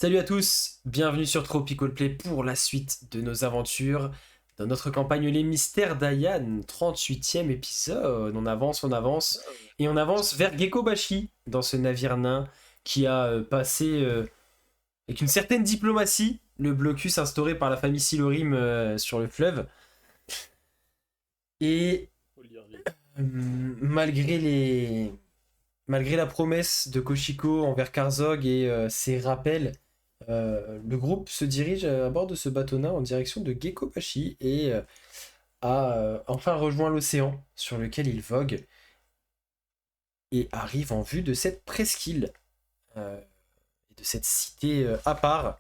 Salut à tous, bienvenue sur Tropical Play pour la suite de nos aventures dans notre campagne Les Mystères d'Ayan, 38e épisode. On avance, et on avance vers Gekobashi, dans ce navire nain qui a passé, avec une certaine diplomatie, le blocus instauré par la famille Silorim sur le fleuve. Et malgré malgré la promesse de Koshiko envers Karzog et ses rappels, le groupe se dirige à bord de ce bateau-nain en direction de Gekobashi et a enfin rejoint l'océan sur lequel il vogue et arrive en vue de cette presqu'île et de cette cité à part,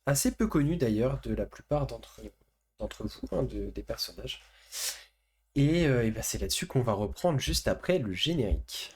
assez peu connue d'ailleurs de la plupart d'entre vous, hein, des personnages. Et ben c'est là-dessus qu'on va reprendre juste après le générique.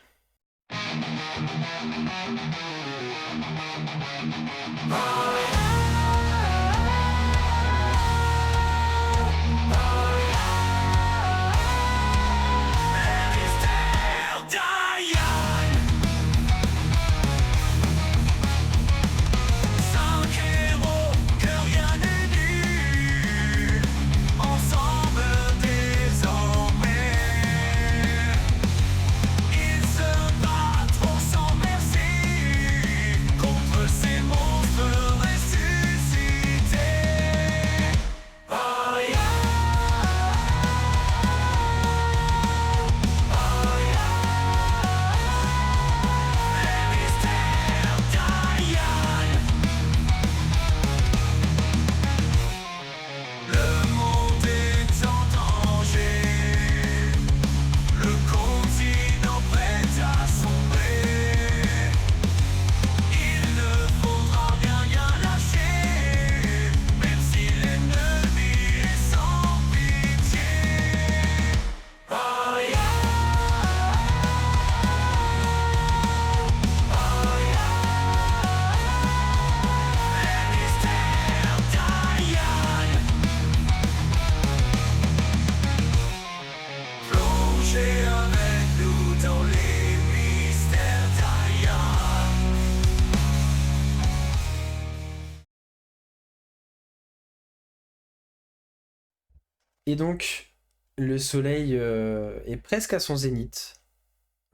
Et donc, le soleil est presque à son zénith.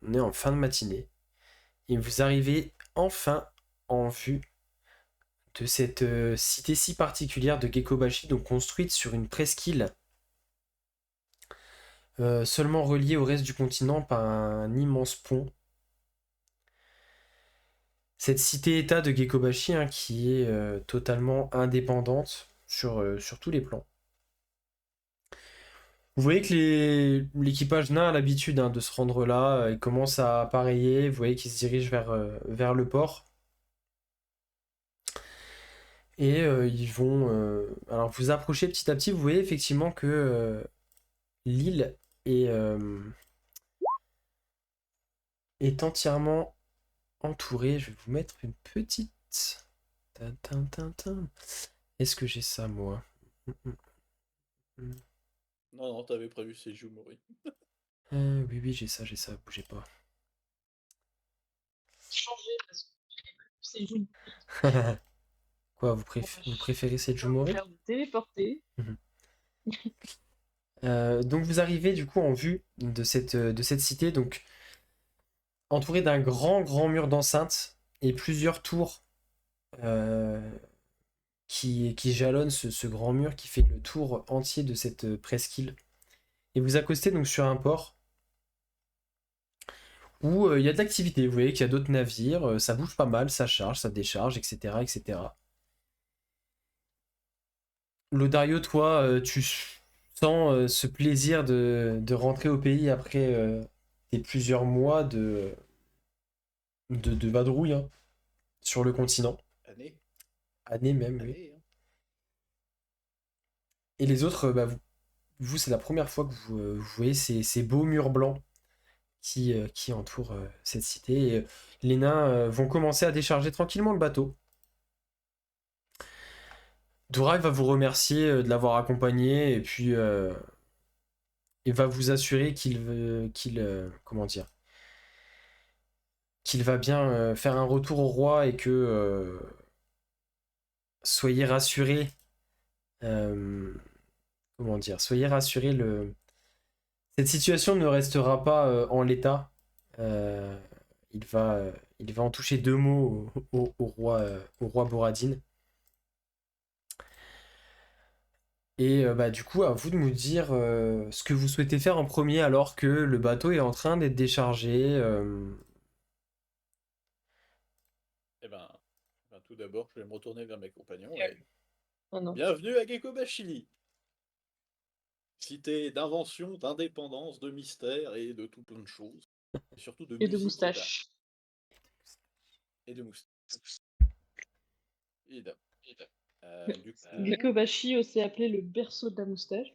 On est en fin de matinée. Et vous arrivez enfin en vue de cette cité si particulière de Gekobashi, donc construite sur une presqu'île seulement reliée au reste du continent par un immense pont. Cette cité-état de Gekobashi, hein, qui est totalement indépendante sur tous les plans. Vous voyez que l'équipage nain a l'habitude, hein, de se rendre là, il commence à appareiller, vous voyez qu'il se dirige vers le port. Et ils vont... alors vous approchez petit à petit, vous voyez effectivement que l'île est entièrement entourée. Je vais vous mettre une petite... Est-ce que j'ai ça, moi? Non, non, t'avais prévu ces joues, Maury. Oui, j'ai ça, bougez pas. Changer parce que c'est juste Quoi, vous préférez cette Jumori? faire téléporter. Donc vous arrivez du coup en vue de cette cité, donc entouré d'un grand mur d'enceinte et plusieurs tours qui jalonnent ce grand mur qui fait le tour entier de cette presqu'île. Et vous accostez donc sur un port où il y a de l'activité. Vous voyez qu'il y a d'autres navires, ça bouge pas mal, ça charge, ça décharge, etc. etc. Lodario, toi, tu sens ce plaisir de rentrer au pays après tes plusieurs mois de vadrouille, hein, sur le continent. Année même, oui. Allez, hein. Et les autres, bah, vous c'est la première fois que vous voyez ces beaux murs blancs qui entourent cette cité. Et les nains vont commencer à décharger tranquillement le bateau. Dourak va vous remercier de l'avoir accompagné et puis il va vous assurer comment dire, qu'il va bien faire un retour au roi et que soyez rassurés. Comment dire? Soyez rassurés, cette situation ne restera pas en l'état. Euh, il va, euh, il va en toucher deux mots au roi Boradin. Et bah, du coup, à vous de nous dire ce que vous souhaitez faire en premier alors que le bateau est en train d'être déchargé. Eh ben, tout d'abord, je vais me retourner vers mes compagnons et Oh non. bienvenue à Gekobashili, cité d'invention, d'indépendance, de mystère et de tout plein de choses. Et surtout de Et de musique et d'art. moustache. Et de moustache. Évidemment. Du coup, Gekobashi, aussi appelé le berceau de la moustache.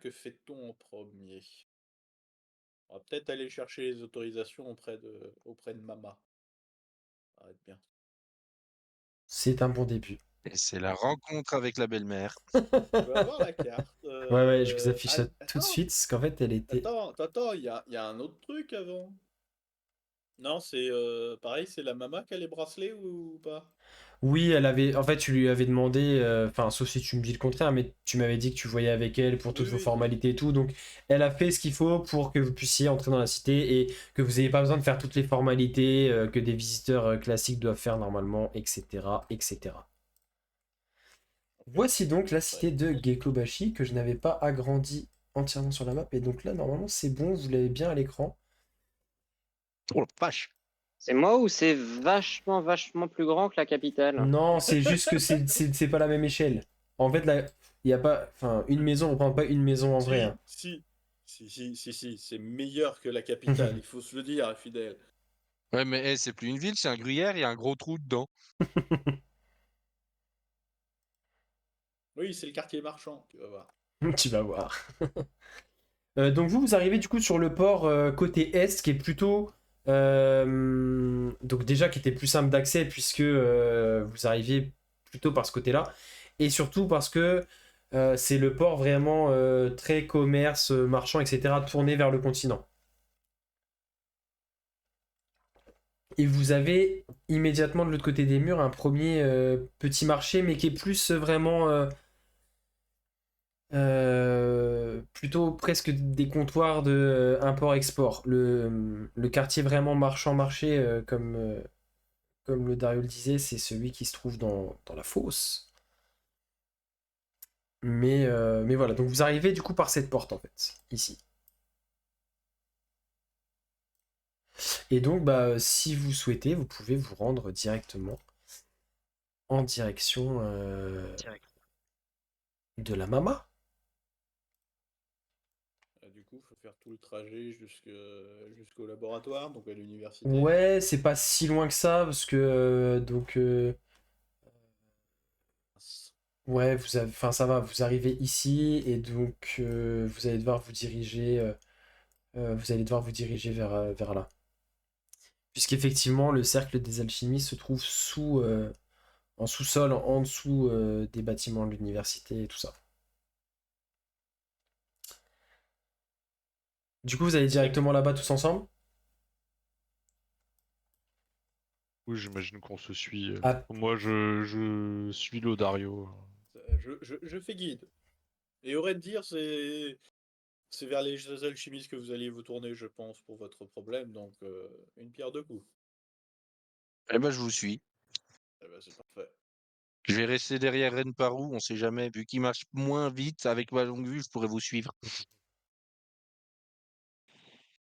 que fait-on en premier? On va peut-être aller chercher les autorisations auprès de Mama. Ça va être bien. C'est un bon début. Et c'est la rencontre avec la belle-mère. Je vais avoir la carte. Ouais, ouais, je vous affiche ça tout de Attends, suite, parce qu'en fait, elle était... attends, il y a un autre truc avant. Non, c'est pareil, c'est la Mama qui a les bracelets ou pas? Oui, elle avait... En fait, tu lui avais demandé, enfin, sauf si tu me dis le contraire, mais tu m'avais dit que tu voyais avec elle pour Oui, toutes vos oui, oui. formalités et tout, donc elle a fait ce qu'il faut pour que vous puissiez entrer dans la cité et que vous n'ayez pas besoin de faire toutes les formalités que des visiteurs classiques doivent faire normalement, etc., etc. Ok, Voici donc la très cité bien. de Gekobashi que je n'avais pas agrandi entièrement sur la map. Et donc là, normalement, c'est bon, vous l'avez bien à l'écran. Oh la vache! C'est moi ou c'est vachement plus grand que la capitale? Non, c'est juste que c'est pas la même échelle. En fait, là, il y a pas. Enfin, une maison, on reprend pas une maison en vrai. Si, Hein. si, c'est meilleur que la capitale, il faut se le dire, fidèle. Ouais, mais c'est plus une ville, c'est un gruyère, il y a un gros trou dedans. Oui, c'est le quartier marchand, tu vas voir. Tu vas voir. Donc vous arrivez du coup sur le port côté est, qui est plutôt... donc déjà qui était plus simple d'accès puisque vous arriviez plutôt par ce côté-là. Et surtout parce que c'est le port vraiment très commerce, marchand, etc. tourné vers le continent. Et vous avez immédiatement de l'autre côté des murs un premier petit marché, mais qui est plus vraiment plutôt presque des comptoirs de import-export. Le quartier vraiment marchand-marché, comme le Dario le disait, c'est celui qui se trouve dans la fosse. Mais voilà, donc vous arrivez du coup par cette porte en fait, ici. Et donc, bah, si vous souhaitez, vous pouvez vous rendre directement en direction de la Mama. Du coup, il faut faire tout le trajet jusqu'au laboratoire, donc à l'université. Ouais, c'est pas si loin que ça, parce que donc ouais, enfin ça va, vous arrivez ici et donc vous allez devoir vous diriger, vers là. Puisqu'effectivement, le cercle des alchimistes se trouve en sous-sol, en dessous des bâtiments de l'université et tout ça. Du coup, vous allez directement là-bas tous ensemble? Oui, j'imagine qu'on se suit. Ah, Moi, je suis Lodario. Je fais guide. Et aurait de dire, c'est vers les alchimistes que vous alliez vous tourner, je pense, pour votre problème, donc une pierre deux coups. Eh ben, je vous suis. Eh ben, c'est parfait. Je vais rester derrière Renparou, on sait jamais. Vu qu'il marche moins vite, avec ma longue vue, je pourrais vous suivre.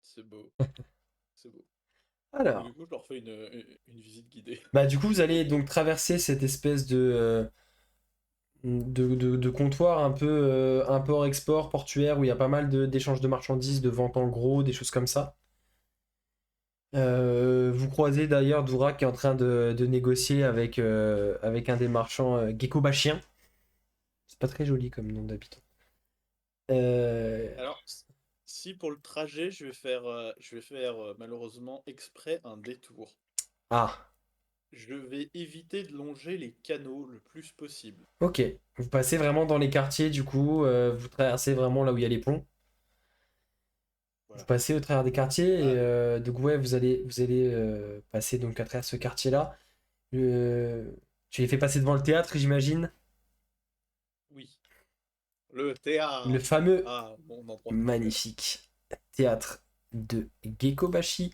C'est beau, c'est beau. Donc, alors. du coup, je leur fais une visite guidée. Bah, du coup, vous allez donc traverser cette espèce de comptoir un peu import-export portuaire où il y a pas mal d'échanges de marchandises, de vente en gros, des choses comme ça. Vous croisez d'ailleurs Doura qui est en train de négocier avec un des marchands Gekobashien. C'est pas très joli comme nom d'habitant. Alors, si pour le trajet, je vais faire malheureusement exprès un détour. Ah, Je vais éviter de longer les canaux le plus possible. ok. Vous passez vraiment dans les quartiers du coup, vous traversez vraiment là où il y a les ponts. Voilà. Vous passez au travers des quartiers et Ouais. donc ouais, vous allez passer donc à travers ce quartier-là. Tu les fais passer devant le théâtre, j'imagine. Oui. Le Le théâtre. fameux Ah, mon endroit préféré. magnifique théâtre de Gekobashi.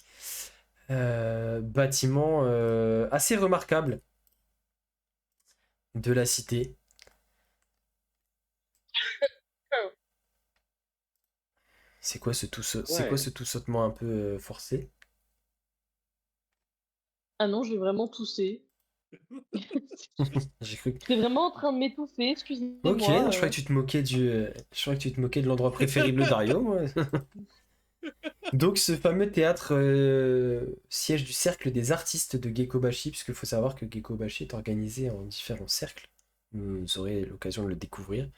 Bâtiment assez remarquable de la cité. C'est quoi Ouais. ce tout sautement un peu forcé? Ah non, j'ai vraiment toussé. J'ai cru que... J'étais vraiment en train de m'étouffer, Ok, non, excusez-moi. je croyais que tu te moquais je croyais que tu te moquais de l'endroit préféré de Dario, moi. Donc ce fameux théâtre siège du cercle des artistes de Gekobashi, puisqu'il faut savoir que Gekobashi est organisé en différents cercles. Vous aurez l'occasion de le découvrir.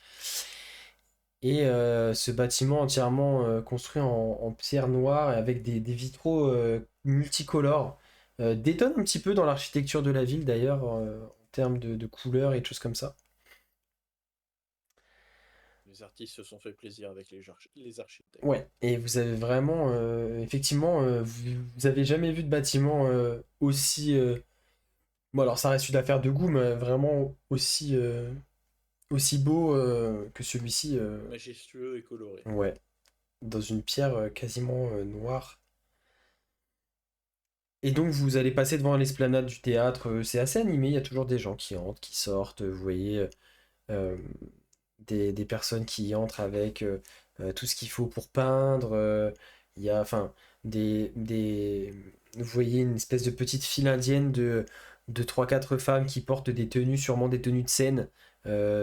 Et ce bâtiment entièrement construit en pierre noire et avec des vitraux multicolores détonne un petit peu dans l'architecture de la ville d'ailleurs en termes de couleurs et de choses comme ça. Les artistes se sont fait plaisir avec les architectes. Ouais, et vous avez vraiment, effectivement, vous avez jamais vu de bâtiment aussi... bon alors ça reste une affaire de goût, mais vraiment aussi beau que celui-ci. Majestueux et coloré. Ouais, dans une pierre quasiment noire. Et donc vous allez passer devant l'esplanade du théâtre, c'est assez animé, il y a toujours des gens qui entrent, qui sortent, vous voyez euh, des personnes qui entrent avec tout ce qu'il faut pour peindre, il y a enfin vous voyez une espèce de petite file indienne de 3-4 femmes qui portent des tenues, sûrement des tenues de scène,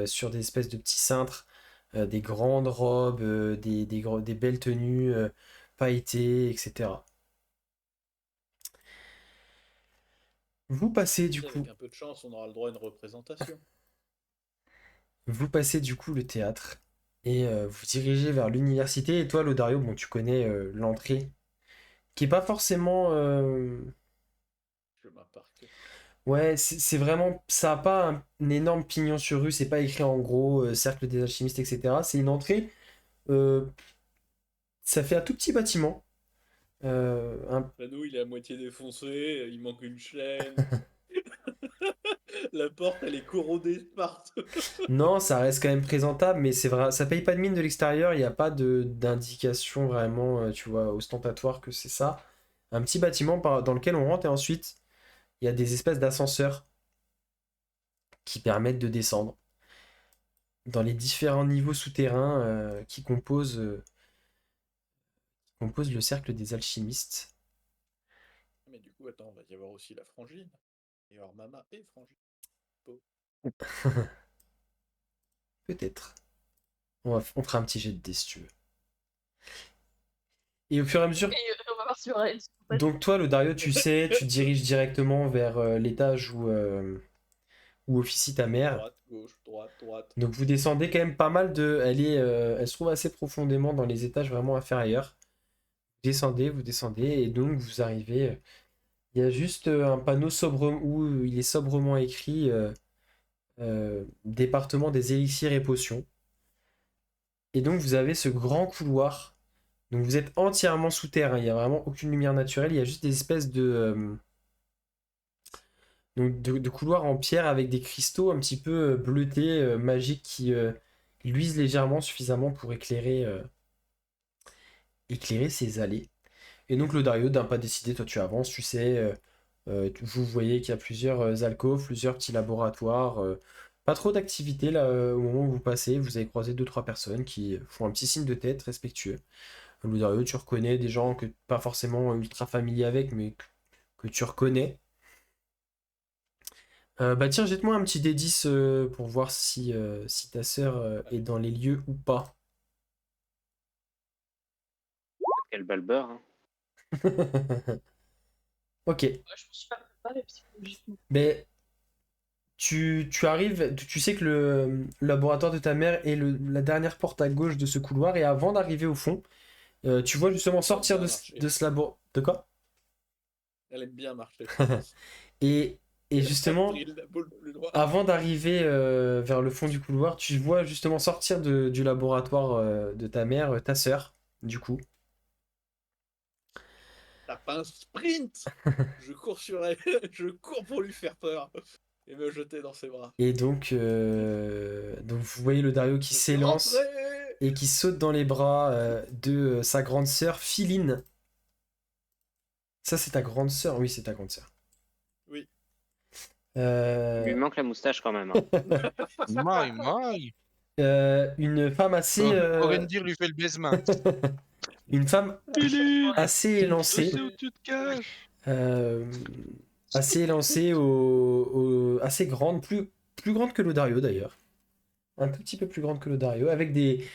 sur des espèces de petits cintres, des grandes robes, des belles tenues pailletées, etc. Vous passez du Et coup avec un peu de chance, on aura le droit à une représentation. Vous passez du coup le théâtre et vous dirigez vers l'université. Et toi, Lodario, bon, tu connais l'entrée, qui est pas forcément. Je m'imparque. Ouais, c'est vraiment. Ça a pas un énorme pignon sur rue, c'est pas écrit en gros Cercle des alchimistes, etc. C'est une entrée. euh, Ça fait un tout petit bâtiment. L'anneau, il est à moitié défoncé, il manque une chaîne. La porte, elle est corrodée de partout. Non, ça reste quand même présentable, mais c'est vrai, ça paye pas de mine de l'extérieur. Il n'y a pas d'indication vraiment, tu vois, ostentatoire que c'est ça. Un petit bâtiment dans lequel on rentre et ensuite. Il y a des espèces d'ascenseurs qui permettent de descendre dans les différents niveaux souterrains qui composent le cercle des alchimistes. Mais du coup, attends, il va y avoir aussi la frangine. Il va y avoir Mama et frangine. Oh. Peut-être. On fera un petit jet de dés si tu veux. Et au fur et à mesure, Et on va voir si on a une sympathie. donc toi, le Dario, tu sais, tu te diriges directement vers l'étage où officie ta mère. Droite, gauche, droite, droite. Donc vous descendez quand même pas mal de... Elle se trouve assez profondément dans les étages vraiment inférieurs. Vous descendez, et donc vous arrivez... Il y a juste un panneau sobre où il est sobrement écrit département des élixirs et potions. Et donc vous avez ce grand couloir. Donc vous êtes entièrement souterrain. Il n'y a vraiment aucune lumière naturelle. Il y a juste des espèces de couloirs en pierre avec des cristaux un petit peu bleutés, magiques, qui luisent légèrement suffisamment pour éclairer ces allées. Et donc le Dario, d'un pas décidé, toi tu avances, tu sais, vous voyez qu'il y a plusieurs alcôves, plusieurs petits laboratoires, pas trop d'activité là au moment où vous passez, vous avez croisé deux trois personnes qui font un petit signe de tête respectueux. Le Dario, tu reconnais des gens que pas forcément ultra familier avec, mais que tu reconnais. Bah tiens, jette-moi un petit D10 pour voir si ta sœur est dans les lieux ou pas. Quel balbeur, hein. Ok, Ouais, je me suis pas préparée psychologiquement. mais tu arrives, tu sais que le laboratoire de ta mère est la dernière porte à gauche de ce couloir, et avant d'arriver au fond, tu vois justement Elle aime sortir bien de, marcher. de ce labo... De quoi? Elle aime bien marcher, je pense. Et, et justement, Brille la boule plus loin. avant d'arriver vers le fond du couloir, tu vois justement sortir du laboratoire de ta mère, ta sœur, du coup. tape un sprint. Je cours sur elle, je cours pour lui faire peur et me jeter dans ses bras. Et donc vous voyez le Dario qui Je suis s'élance rentré. et qui saute dans les bras de sa grande sœur Philine. Ça, c'est ta grande sœur? Oui, c'est ta grande sœur. Oui. Il lui Euh, manque la moustache quand même. Hein. Maï. une femme assez... Orendir lui fait le baisement. une femme Philippe, assez je élancée. sais où tu te caches. euh, assez élancée, assez grande, plus grande que l'Odario d'ailleurs. Un tout petit peu plus grande que l'Odario, avec des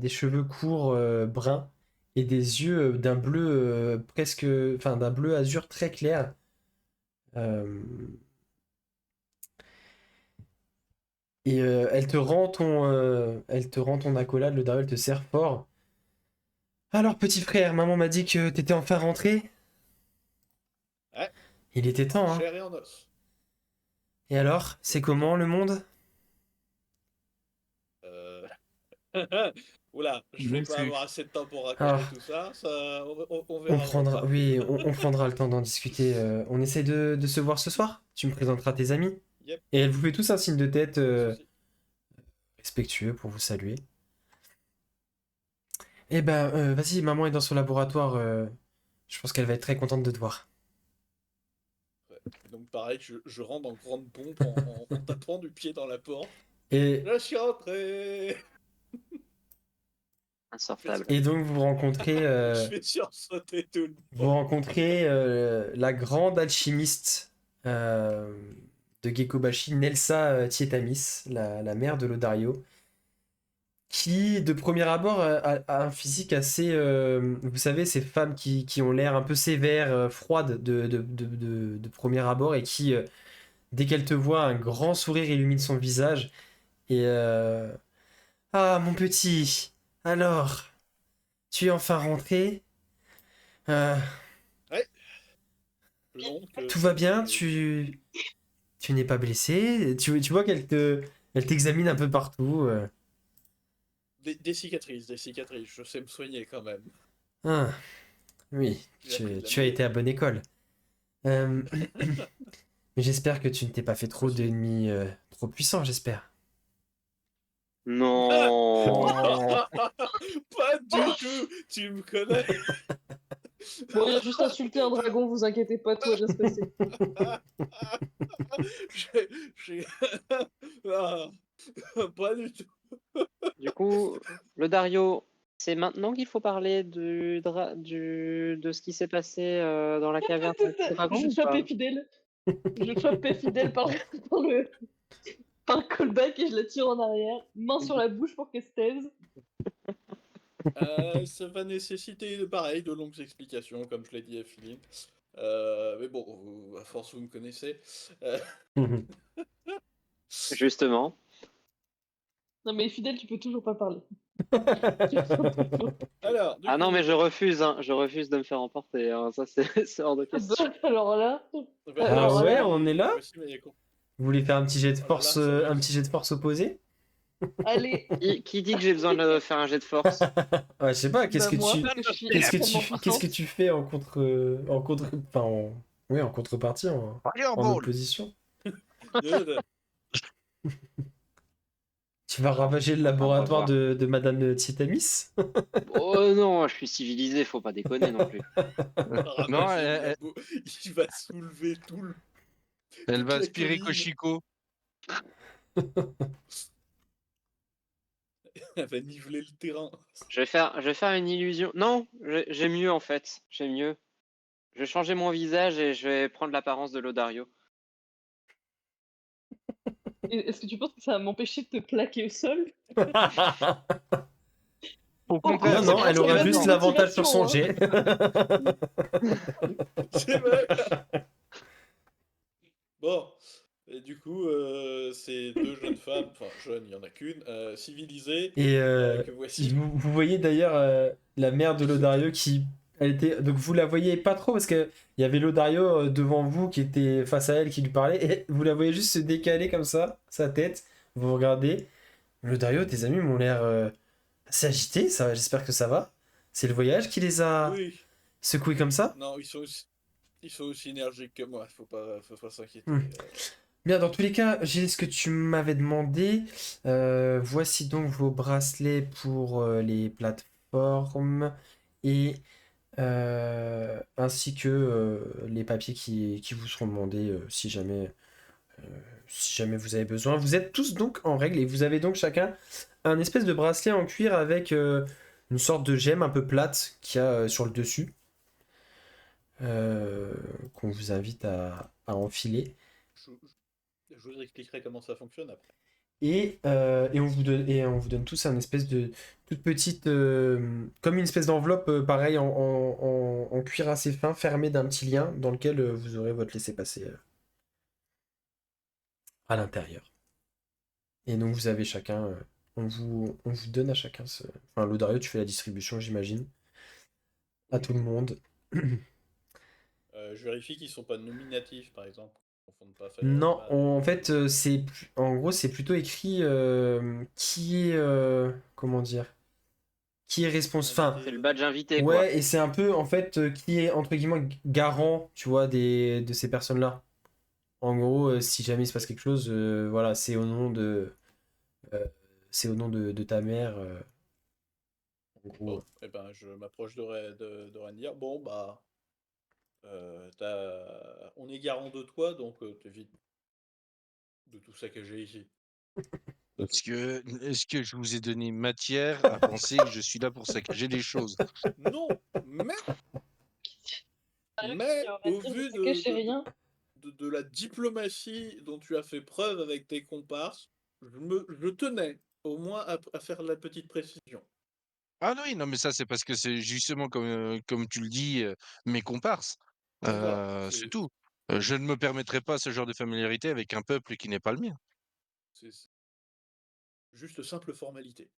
cheveux courts bruns et des yeux d'un bleu presque... Enfin, d'un bleu azur très clair. Euh, Et elle te rend ton accolade, le Dario, elle te serre fort. Alors, petit frère, maman m'a dit que t'étais enfin rentré. Ouais. Il était temps, hein. Chair et en os. Et alors, c'est comment le monde? Euh, Oula, je vais Non pas plus. avoir assez de temps pour raconter Ah. tout ça. On On verra. prendra, oui, on prendra le temps d'en discuter. On essaie de se voir ce soir? Tu me présenteras tes amis? Yep. Et elle vous fait tous un signe de tête Pas de souci. respectueux pour vous saluer. Eh ben, vas-y, maman est dans son laboratoire. Je pense qu'elle va être très contente de te voir. Donc pareil, je rentre en grande pompe en tapant du pied dans la porte. Et, Je suis rentré. Insortable. et donc, vous rencontrez... Je fais sursauter tout le Vous monde. rencontrez la grande alchimiste de Gekobashi, Nelsa Tietamis, la mère de l'Odario, qui, de premier abord, a un physique assez... vous savez, ces femmes qui ont l'air un peu sévères, froides de premier abord, et qui, dès qu'elle te voit, un grand sourire illumine son visage. Et... Ah, mon petit, alors, tu es enfin rentré? Euh, Donc, Tout va bien, tu n'es pas blessé, tu vois elle t'examine un peu partout. Des cicatrices, des cicatrices. Je sais me soigner quand même. Ah, oui, J'ai appris de la tu as mienne. été à bonne école. Euh, Mais j'espère que tu ne t'es pas fait trop Aussi. d'ennemis trop puissants, j'espère. Non. Pas du tout. Tu me connais. Bon, il a juste insulté un dragon, vous inquiétez pas, tout va bien se passer. J'ai- Ah, pas du tout. Du coup, le Dario, c'est maintenant qu'il faut parler de ce qui s'est passé dans la caverne du dragon Je ou pas chopais fidèle. Je chopais fidèle par le callback et je la tire en arrière, main sur la bouche pour qu'elle se taise. Ça va nécessiter, pareil, de longues explications, comme je l'ai dit à Philippe. Mais bon, à force, vous me connaissez. Euh, Justement. Non mais fidèle, tu peux toujours pas parler. Alors, du Ah non, coup, mais je refuse, hein. Je refuse de me faire emporter. Hein. Ça, c'est hors de question. Alors là, bah, Ah alors ouais, là, on est là? voici mes cons. Vous voulez faire un petit jet de Oh là force, là, ça va un être- petit jet de force opposé? allez, Qui dit que j'ai besoin de faire un jet de force? Ouais, je sais pas, bah moi, parce que je suis extrêmement qu'est-ce que puissante. tu fais enfin, oui, en contrepartie, en Fireball. opposition? Euh, Tu vas ravager le on va laboratoire voir. de Madame Tietamis? Oh non, je suis civilisé, faut pas déconner non plus. Non, ravager le labo. Il va soulever tout le. elle toute va la aspirer colline. Koshiko. Elle va niveler le terrain. Je vais faire une illusion. Non, j'ai mieux en fait. J'ai mieux. Je vais changer mon visage et je vais prendre l'apparence de l'Odario. Est-ce que tu penses que ça va m'empêcher de te plaquer au sol? Au Oh, contraire, Non, non, c'est elle aura la juste même l'avantage sur son motivation, jet. C'est vrai. Bon. Et du coup, ces deux jeunes femmes, enfin jeunes, il y en a qu'une, civilisées, Et que voici. vous voyez d'ailleurs la mère de Lodario qui... Donc vous la voyez pas trop parce qu'il y avait Lodario devant vous qui était face à elle qui lui parlait et vous la voyez juste se décaler comme ça, sa tête, vous regardez. Lodario, tes amis m'ont l'air assez agités, ça, j'espère que ça va. C'est le voyage qui les a... Oui. secoué comme ça? Non, ils sont aussi énergiques que moi, faut pas s'inquiéter. Hmm. Bien, dans tous les cas, j'ai ce que tu m'avais demandé. Voici donc vos bracelets pour les plateformes et ainsi que les papiers qui vous seront demandés euh, si jamais vous avez besoin. Vous êtes tous donc en règle et vous avez donc chacun un espèce de bracelet en cuir avec une sorte de gemme un peu plate qu'il y a sur le dessus euh, qu'on vous invite à enfiler. Je vous expliquerai comment ça fonctionne après. Et on vous donne tous un espèce de toute petite, comme une espèce d'enveloppe pareil en cuir assez fin, fermée d'un petit lien dans lequel vous aurez votre laissez-passer à l'intérieur. Et donc vous avez chacun, on vous donne à chacun ce... Enfin, Lodario, tu fais la distribution, j'imagine, à Oui, tout le monde. je vérifie qu'ils sont pas nominatifs, par exemple. Qu'on confonde pas Non, Fenrir en et fait, en gros, c'est plutôt écrit qui est, comment dire, qui est responsable. Enfin, invité. C'est le badge invité, quoi. ouais, et c'est un peu, en fait, qui est, entre guillemets, garant, tu vois, de ces personnes-là. En gros, si jamais il se passe quelque chose, voilà, euh, c'est au nom de ta mère, en gros. Bon, eh ben, je m'approche de Rendir. Bon, bah, on est garant de toi, donc t'évites de tout saccager ici. C'est tout. Est-ce que je vous ai donné matière à penser que je suis là pour saccager les choses? Non, Sérieux, mais qui aurait au dit, ne vu se cachez rien. de la diplomatie dont tu as fait preuve avec tes comparses, je tenais au moins à faire la petite précision. Ah non, oui, non, mais ça, c'est parce que c'est justement comme tu le dis, mes comparses. Voilà, C'est tout. Je ne me permettrai pas ce genre de familiarité avec un peuple qui n'est pas le mien. c'est juste simple formalité.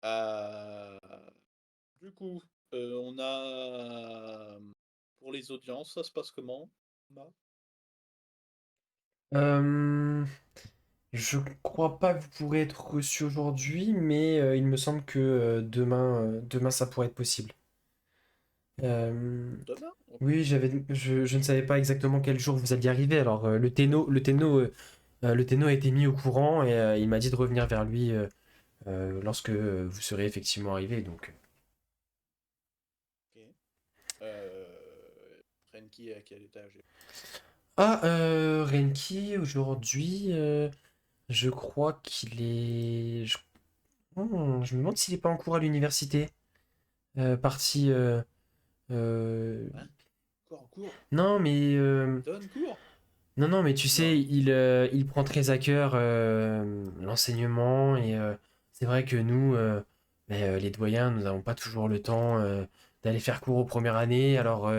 Euh, du coup, on a pour les audiences, ça se passe comment? Bah, Euh, je crois pas que vous pourrez être reçu aujourd'hui, mais il me semble que demain, ça pourrait être possible. Euh, demain? Ok. oui, je ne savais pas exactement quel jour vous alliez arriver. Alors, le Téno a été mis au courant et il m'a dit de revenir vers lui lorsque vous serez effectivement arrivé. Donc, Ok. Renki à quel étage? Renki, aujourd'hui, je crois qu'il est. Je me demande s'il est pas en cours à l'université. Parti. Euh, Hein? Encore en cours? Non, mais. Il donne cours? Non, non, mais tu sais, Non. il prend très à cœur l'enseignement et c'est vrai que nous, les doyens, nous n'avons pas toujours le temps d'aller faire cours aux premières années. Alors,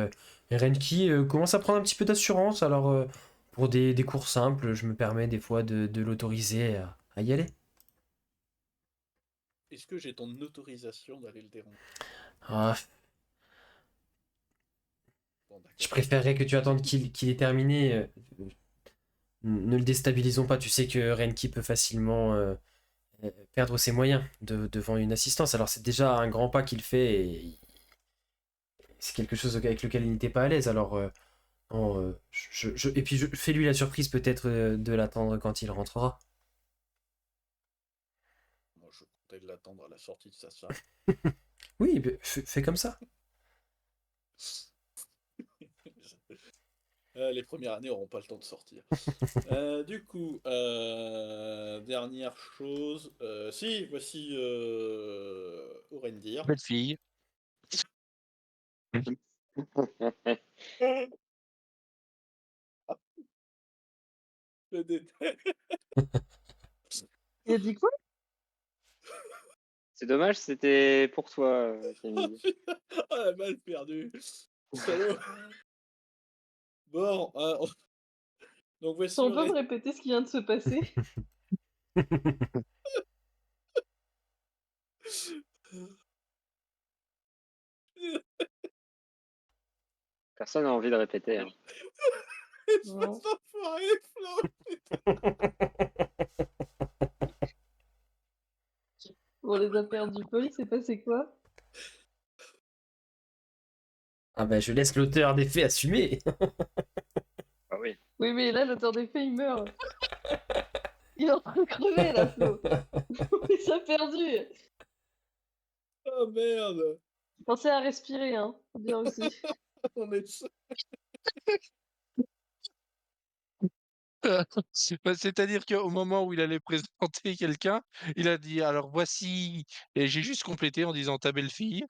Renki commence à prendre un petit peu d'assurance. Alors, pour des cours simples, je me permets des fois de l'autoriser à y aller. Est-ce que j'ai ton autorisation d'aller le déranger? Ah, Bon, je d'accord. préférerais que tu attendes qu'il ait terminé. Ne le déstabilisons pas. Tu sais que Renki peut facilement perdre ses moyens devant une assistance. Alors, c'est déjà un grand pas qu'il fait et c'est quelque chose avec lequel il n'était pas à l'aise. Alors, non, et puis, fais-lui la surprise peut-être de l'attendre quand il rentrera. Moi, je comptais l'attendre à la sortie de sa salle. Oui, fais comme ça. Les premières années n'auront pas le temps de sortir. Du coup, dernière chose. Si, voici Orendir. Belle fille. Je déteste. Il a dit quoi? C'est dommage, c'était pour toi, Oh, Camille. putain. Oh, la balle perdue. Salaud. Bon, donc voici On peut me Orendir. répéter ce qui vient de se passer? Personne n'a envie de répéter, hein. Non. Espèce d'enfoiré, Flo. On les a perdus. Paul, il s'est passé quoi? Ah bah je laisse l'auteur des faits assumer. Ah oui. Oui, mais là, l'auteur des faits, il meurt. Il est en train de crever, là, Flo. Il s'est perdu. Ah merde. Pensez à respirer, hein. Faut bien aussi. On est seul. Bah, c'est-à-dire qu'au moment où il allait présenter quelqu'un, il a dit alors voici, et j'ai juste complété en disant ta belle-fille.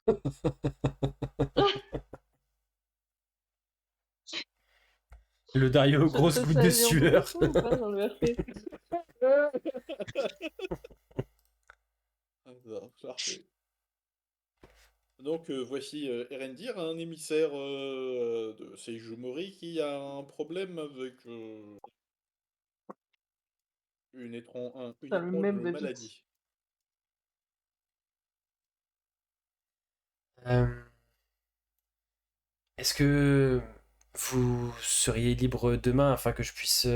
Le Dario, grosse Ça goutte de allait en sueur. progression ou pas dans le RP? Ah, non, parfait. Donc voici Erendir, un émissaire de Seiju Mori qui a un problème avec une Putain, le étrange même va vite. maladie. Euh, Est-ce que vous seriez libre demain afin que je puisse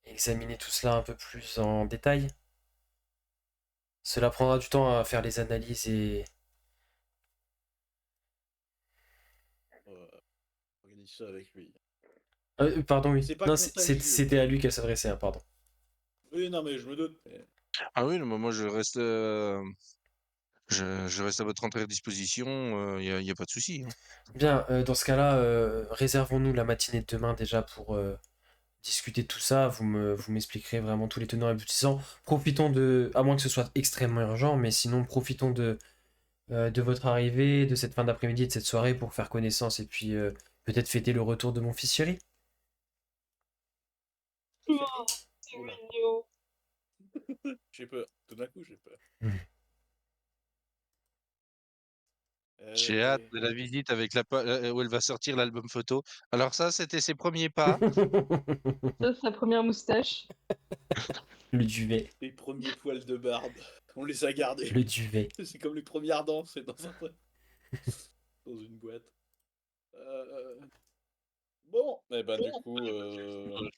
examiner tout cela un peu plus en détail? Cela prendra du temps à faire les analyses et... Organise ça avec lui. pardon, oui. C'est pas Non, contagieux. c'était à lui qu'elle s'adressait, hein, pardon. Oui, non, mais je me doute. Ah oui, non, moi je reste, je reste à votre entière disposition. Y a pas de souci, hein. Bien, dans ce cas-là, réservons-nous la matinée de demain déjà pour discuter de tout ça. Vous m'expliquerez vraiment tous les tenants et aboutissants. Profitons de, à moins que ce soit extrêmement urgent, mais sinon profitons de votre arrivée, de cette fin d'après-midi et de cette soirée pour faire connaissance et puis peut-être fêter le retour de mon fils chéri. Oh, c'est Oula. mignon. J'ai peur. Tout d'un coup, j'ai peur. Mhm. J'ai hâte de la visite avec où elle va sortir l'album photo. Alors ça, c'était ses premiers pas. Ça, c'est sa première moustache. Le duvet. Les premiers poils de barbe. On les a gardés. Le duvet. C'est comme les premières dents, c'est dans dans une boîte. Bon, et ben du coup, le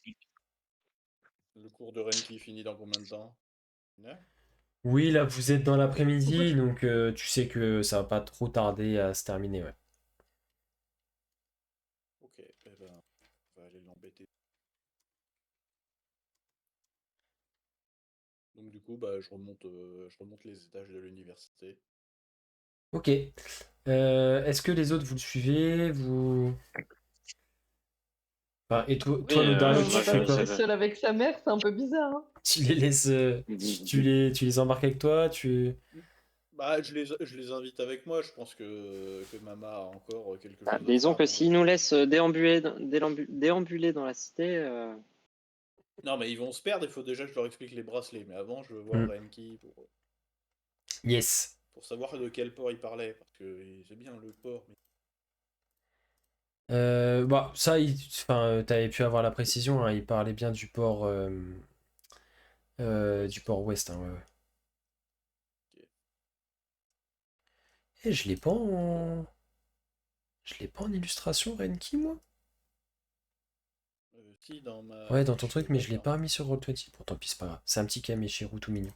cours de Renki finit dans combien de temps? Ouais. Oui, là vous êtes dans l'après-midi, donc tu sais que ça va pas trop tarder à se terminer, ouais. Ok, eh ben, on va aller l'embêter. Donc du coup, bah, je remonte les étages de l'université. Ok. Est-ce que les autres vous le suivez? Enfin, et toi, Oui, Lodario, On tu va fais pas quoi? rester seul avec sa mère, c'est un peu bizarre, hein. Tu les laisses, tu les embarques avec toi, Bah, je les invite avec moi, je pense que Mama a encore quelque chose à Disons faire, que hein. s'ils nous laissent déambuler, déambuler dans la cité, Non, mais ils vont se perdre, il faut déjà que je leur explique les bracelets. Mais avant, je veux voir Mm. Renki Yes. pour savoir de quel port il parlait. Parce que c'est bien le port. Mais... Bah, ça, enfin, t'avais pu avoir la précision, hein, il parlait bien du port ouest, hein, ouais, ouais. Ok. Et je l'ai pas en... Je l'ai pas en illustration, Renki, moi? Si, dans ma Ouais, dans ton fiche truc, de mais je l'ai background. pas mis sur Roll20. Bon, tant pis, c'est pas grave. C'est un petit Kameshiro tout mignon.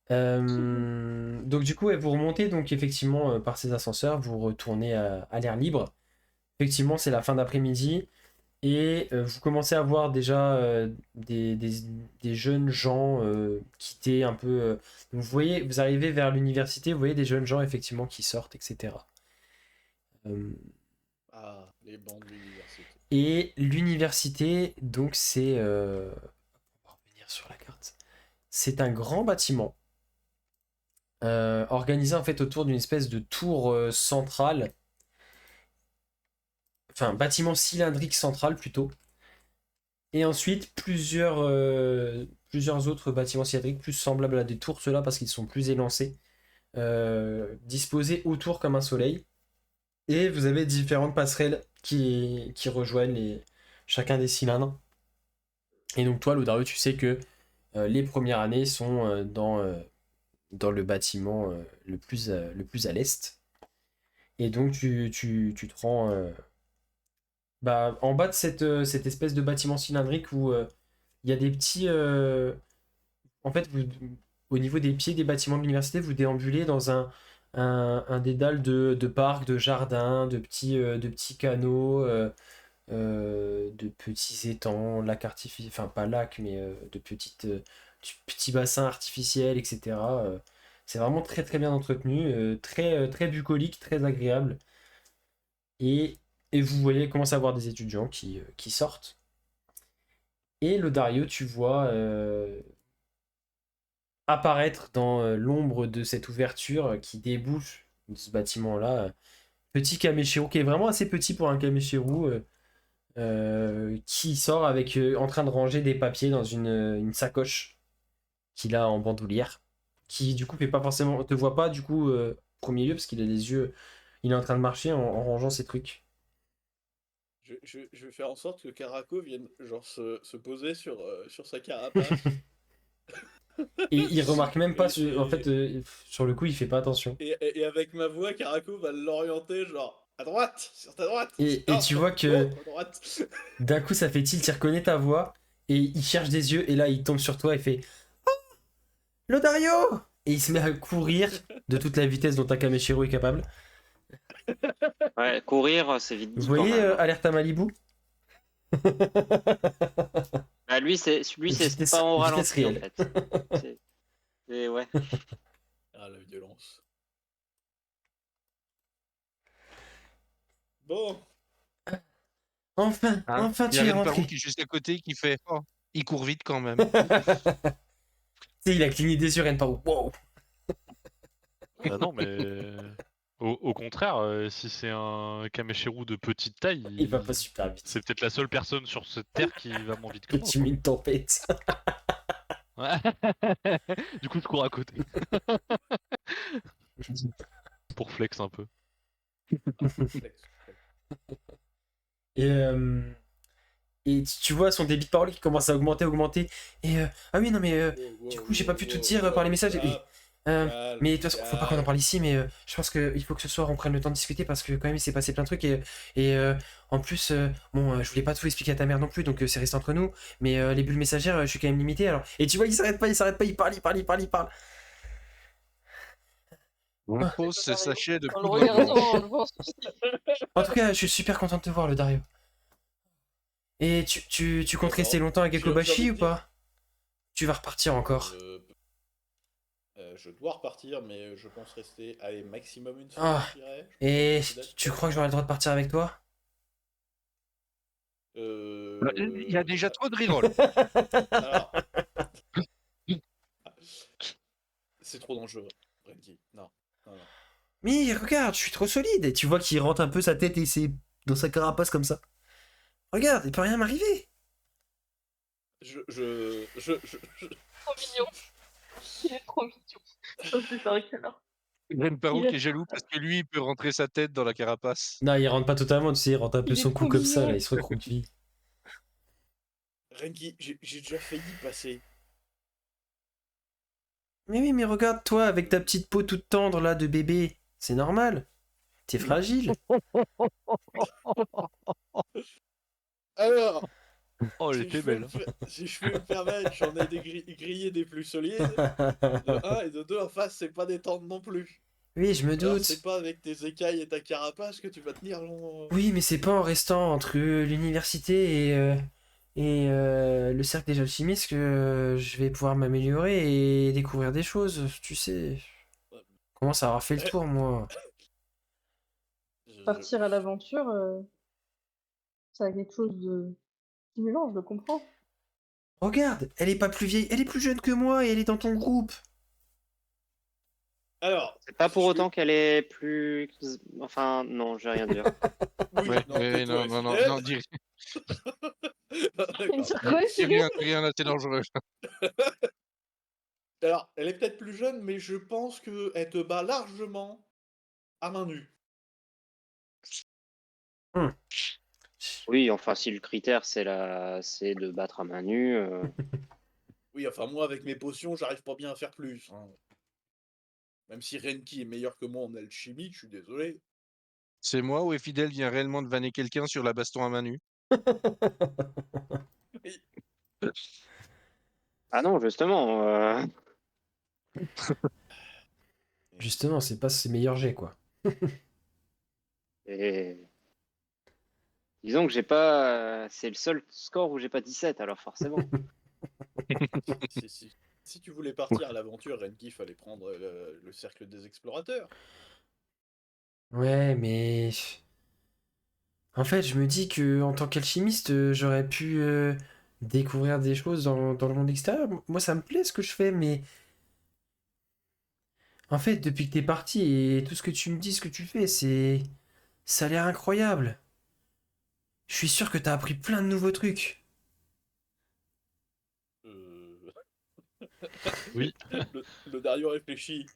Donc du coup, ouais, vous remontez donc effectivement par ces ascenseurs, vous retournez à l'air libre. Effectivement, c'est la fin d'après-midi et vous commencez à voir déjà des jeunes gens quitter un peu. Donc, vous voyez, vous arrivez vers l'université, vous voyez des jeunes gens effectivement qui sortent, etc. Euh, Ah, les bancs de l'université. et l'université, donc c'est, on va revenir sur la carte. C'est un grand bâtiment organisé en fait autour d'une espèce de tour centrale, enfin bâtiment cylindrique central plutôt, et ensuite plusieurs autres bâtiments cylindriques plus semblables à des tours, ceux-là parce qu'ils sont plus élancés, disposés autour comme un soleil, et vous avez différentes passerelles qui rejoignent chacun des cylindres. Et donc toi, Lodario, tu sais que les premières années sont dans le bâtiment le plus à l'est. Et donc tu te rends bah, en bas de cette espèce de bâtiment cylindrique où il y a des petits... en fait, au niveau des pieds des bâtiments de l'université, vous déambulez dans un dédale de parcs, de jardins, de petits canaux, de petits étangs, lacs artificiels, enfin pas lacs, mais petits bassins artificiels, etc. C'est vraiment très très bien entretenu, très bucolique, très agréable. Et, et vous voyez, commence à avoir des étudiants qui sortent. Et le Dario, tu vois apparaître dans l'ombre de cette ouverture qui débouche de ce bâtiment-là. Petit Kameshiro, qui est vraiment assez petit pour un Kameshiro, qui sort avec, en train de ranger des papiers dans une sacoche qu'il a en bandoulière. Qui du coup fait pas forcément, te voit pas du coup premier lieu parce qu'il a les yeux, il est en train de marcher en rangeant ses trucs. Je vais faire en sorte que Caraco vienne genre se poser sur sa carapace. Et il remarque même pas, en fait, Et, sur le coup, il fait pas attention. et avec ma voix, Caraco va l'orienter genre à droite, sur ta droite. Et Non, tu vois que l'autre, à droite. d'un coup, ça fait tilt, il reconnaît ta voix et il cherche des yeux et là, il tombe sur toi et fait Lodario! Et il se met à courir de toute la vitesse dont Takameshiro est capable. Ouais, courir, c'est vite Vous dit quand voyez même. Alerte à Malibu? Bah, lui, c'est Vitesse- pas au vitesse ralenti en réelle. fait. Ouais. Ah, la violence. Bon, Enfin, Hein. enfin Il y a tu es Ren Paro rentré. qui est juste à côté qui fait oh, il court vite quand même. Tu sais, il a cligné des yeux, Renparu. Wow! Bah non, mais au contraire, si c'est un Kameshiro de petite taille, Il va pas super vite. c'est peut-être la seule personne sur cette terre qui va moins vite que Que moi. tu mets une tempête. Ouais. Du coup, je cours à côté pour flex un peu. flex. Et, tu vois son débit de parole qui commence à augmenter. Et ah oui, non, mais du coup, j'ai pas pu tout dire par les messages. Mais de toute façon, faut pas qu'on en parle ici, mais je pense qu'il faut que ce soir on prenne le temps de discuter parce que quand même il s'est passé plein de trucs et en plus, bon, je voulais pas tout expliquer à ta mère non plus, donc c'est resté entre nous, mais les bulles messagères, je suis quand même limité alors. Et tu vois, il parle. On pose ce sachet de En le poudre blanche. regardant, le voir souci. En tout cas, je suis super content de te voir, le Dario. Et tu comptes rester longtemps à J'ai Gekobashi envie ou de dire- pas? Tu vas repartir encore. Je dois repartir, mais je pense rester, allez, maximum une Ah, semaine, je dirais. et Je pense que tu crois que j'aurai le droit de partir avec toi? Il y a déjà trop de reroll. Alors, c'est trop dangereux, Renki. Non. Mais regarde, je suis trop solide. Et tu vois qu'il rentre un peu sa tête et c'est dans sa carapace comme ça. Regarde, il peut rien m'arriver. Trop mignon. Il est trop mignon. Ça, c'est un câlin. Ren Paro Il a- qui est jaloux parce que lui, il peut rentrer sa tête dans la carapace. Non, il rentre pas totalement, tu sais, il rentre un peu Il est son cou trop comme ça, mignon. là, il se recroqueville. Renki, j'ai déjà failli passer. Mais oui, mais regarde, toi, avec ta petite peau toute tendre là de bébé, c'est normal. T'es fragile. Alors, Oh, elle si était je peux belle. me per- si je peux me permettre, j'en ai des grillés des plus solides. De 1 et de 2, en face, c'est pas des tendres non plus. Oui, je me Alors, doute. c'est pas avec tes écailles et ta carapace que tu vas tenir long. Oui, mais c'est pas en restant entre l'université et le cercle des alchimistes que je vais pouvoir m'améliorer et découvrir des choses, tu sais. Commence à avoir fait le tour, moi. Partir à l'aventure, ça a quelque chose de stimulant, je le comprends. Regarde, elle est pas plus vieille, elle est plus jeune que moi et elle est dans ton groupe. Alors, C'est pas si pour je autant qu'elle est plus. Enfin, non, je vais rien dire. peux- Oui, Ouais, non, tais-toi, non, Fidèle. non, dis Il me dit quoi, rien, Cyril rien là, c'est dangereux. Alors, elle est peut-être plus jeune, mais je pense qu'elle te bat largement à main nue. Oui, enfin, si le critère c'est de battre à main nue. Oui, enfin, moi, avec mes potions, j'arrive pas bien à faire plus. Hein. Même si Renki est meilleur que moi en alchimie, je suis désolé. C'est moi ou Fidel vient réellement de vanner quelqu'un sur la baston à main nue. Ah non, justement. Justement, c'est pas ses meilleurs jets, quoi. Et disons que j'ai pas. C'est le seul score où j'ai pas 17, alors forcément. Si tu voulais partir à l'aventure, Renki, fallait prendre le cercle des explorateurs. Ouais, mais... En fait, je me dis que en tant qu'alchimiste, j'aurais pu découvrir des choses dans le monde extérieur. Moi, ça me plaît ce que je fais, mais... En fait, depuis que t'es parti et tout ce que tu me dis, ce que tu fais, c'est... Ça a l'air incroyable. Je suis sûr que t'as appris plein de nouveaux trucs. Euh, Oui. le Dario réfléchit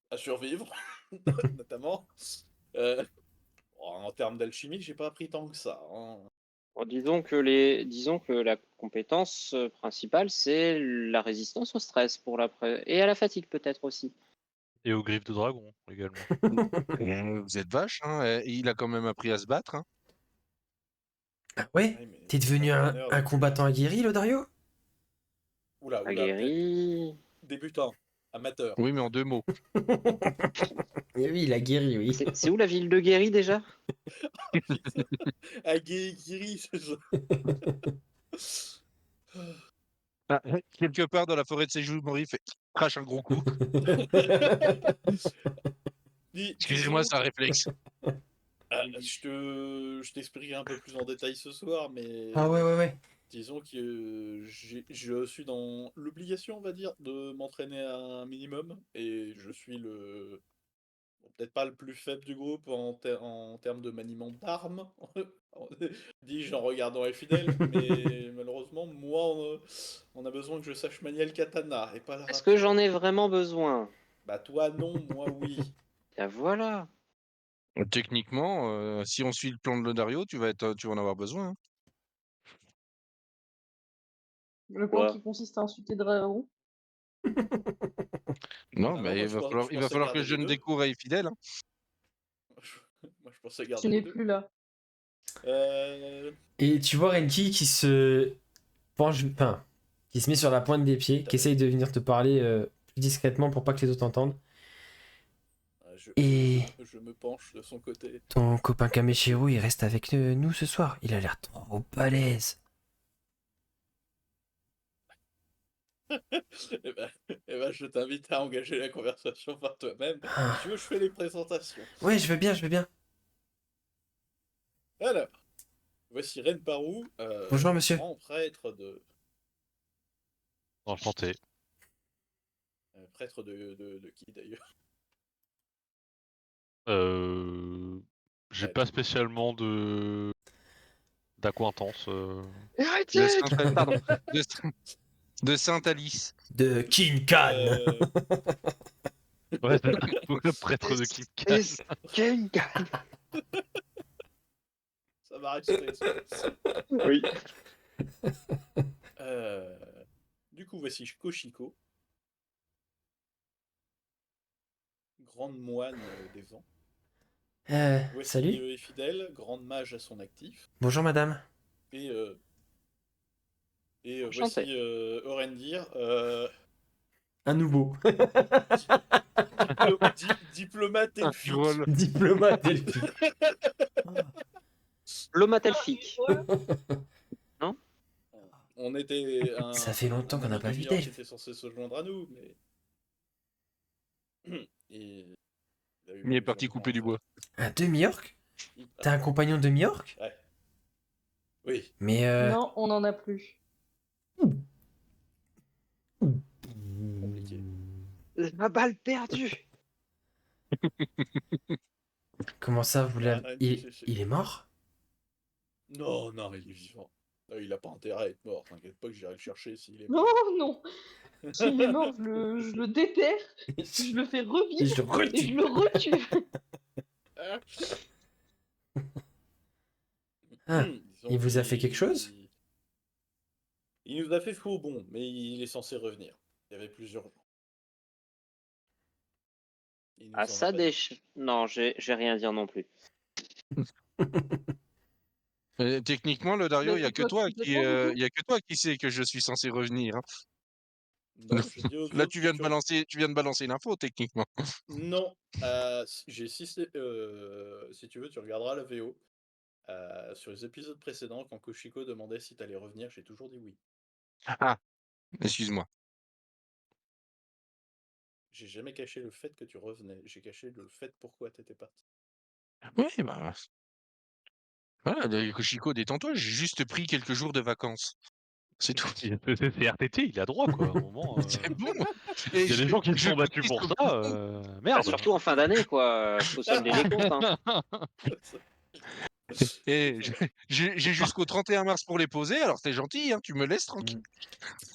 à survivre, notamment. Euh, en termes d'alchimie, j'ai pas appris tant que ça, hein. Bon, disons que la compétence principale, c'est la résistance au stress et à la fatigue peut-être aussi. Et aux griffes de dragon également. Vous êtes vache, hein. Il a quand même appris à se battre, hein. Ah ouais? Ouais, mais T'es c'est devenu entraîneur un depuis. combattant aguerri, Lodario? Oula, Aguerri. débutant, amateur. Oui, mais en 2 mots. Eh oui, il a guéri, oui. C'est où la ville de Guéry déjà? Putain, aguerri, c'est ça. Ah, quelque part dans la forêt de Séjour, il fait crache un gros coup. Excusez-moi, Disons c'est un que réflexe. je t'expliquerai un peu plus en détail ce soir, Ah ouais, mais ouais, ouais. disons que je suis dans l'obligation, on va dire, de m'entraîner à un minimum, et je suis bon, peut-être pas le plus faible du groupe en termes de maniement d'armes, dis-je en regardant les fidèles, mais malheureusement, moi, on a besoin que je sache manier le katana et pas la Est-ce que j'en rapière. ai vraiment besoin? Bah toi non, moi oui. Ben voilà. Techniquement, si on suit le plan de Lodario, tu vas en avoir besoin, hein. Le plan Quoi? qui consiste à insulter Dragon. Non, Ah non, mais moi je il va pensais falloir que garder je les ne deux. découvre fidèle, hein. Moi je pensais Tu garder les n'es deux. plus là. Euh... Et tu vois Renki qui se penche, enfin, qui se met sur la pointe des pieds, qui essaye de venir te parler plus discrètement pour pas que les autres entendent. Et je me penche de son côté. ton copain Kameshiro, il reste avec nous ce soir. Il a l'air trop balèze. Je t'invite à engager la conversation par toi-même. Si tu Ah. veux, je fais les présentations. Ouais, je veux bien, je veux bien. Alors, voici Renparu, Bonjour, monsieur. grand prêtre de... Enchanté. Prêtre de qui d'ailleurs? J'ai Ouais, pas tout- spécialement d'acquaintance. De Saint, pardon, de, de Sainte-Alice. De Kinkan. Euh, Ouais, le prêtre de Kinkan. Ça m'a resté, ça. Oui. Euh, Du coup, voici Koshiko, grande moine des vents. Voici Salut. Fidèle, grande mage à son actif. Bonjour, madame. Et, Enchanté. voici Orendir, Un nouveau. diplomate Un elfique. drôle. Diplomate elfique. L'omatelfique. Non? On était Ça fait longtemps un qu'on n'a ami pas de vu Mior qui d'elfe. était censé se joindre à nous, mais... Et il a eu Il est plusieurs parti couper du mésanges. bois. Un demi-orc? T'as un compagnon demi-orc? Ouais. Oui. Mais Non, on n'en a plus. Compliqué. Ma balle perdue. Comment ça, vous l'avez... Ouais, Il est mort? Non, non, il est vivant. Il a pas intérêt à être mort, t'inquiète pas que j'irai le chercher s'il est Non, mort. non. S'il est mort, je le déterre, je le fais Et revivre je le et retue. je le retue. Ah, Disons il vous a fait quelque chose? Il nous a fait faux bon, mais il est censé revenir. Il y avait plusieurs jours. Il nous Ah, en a ça pas dit. Non, j'ai rien à dire non plus. Techniquement, Lodario, Bah, il y a que tais-toi toi complètement, du coup. il y a que toi qui sais que je suis censé revenir, hein. Non, j'ai dit aux Là, autres tu si viens de balancer l'info, techniquement. Non, j'ai si tu veux, tu regarderas la VO. Sur les épisodes précédents, quand Koshiko demandait si t'allais revenir, j'ai toujours dit oui. Ah, excuse-moi. J'ai jamais caché le fait que tu revenais. J'ai caché le fait pourquoi t'étais parti. Oui, bah. Voilà, Koshiko, détends-toi, j'ai juste pris quelques jours de vacances. C'est tout. C'est RTT, il a droit quoi. À un moment, C'est bon. il Et y a des gens qui se je sont battus cotise pour comme ça. tout le monde. Bah, Merde. surtout en fin d'année, quoi. Faut solder les comptes. Hein. Et j'ai jusqu'au 31 mars pour les poser, alors t'es gentil, hein, tu me laisses tranquille.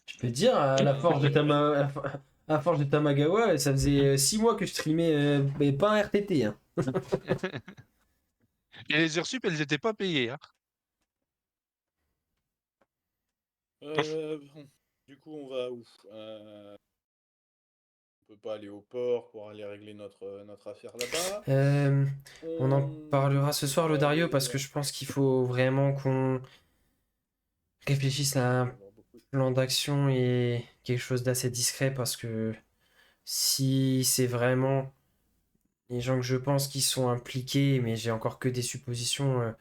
Je peux te dire, à la forge de à la forge de Tamagawa, ça faisait 6 mois que je streamais, mais pas un RTT. Hein. Et les heures sup, elles n'étaient pas payées. Hein. Bon. Du coup, on va où on peut pas aller au port pour aller régler notre affaire là-bas. On en parlera ce peut soir, le pas Dario, aller parce que je pense qu'il faut vraiment qu'on réfléchisse à un avoir beaucoup. plan d'action et quelque chose d'assez discret, parce que si c'est vraiment les gens que je pense qui sont impliqués, mais j'ai encore que des suppositions,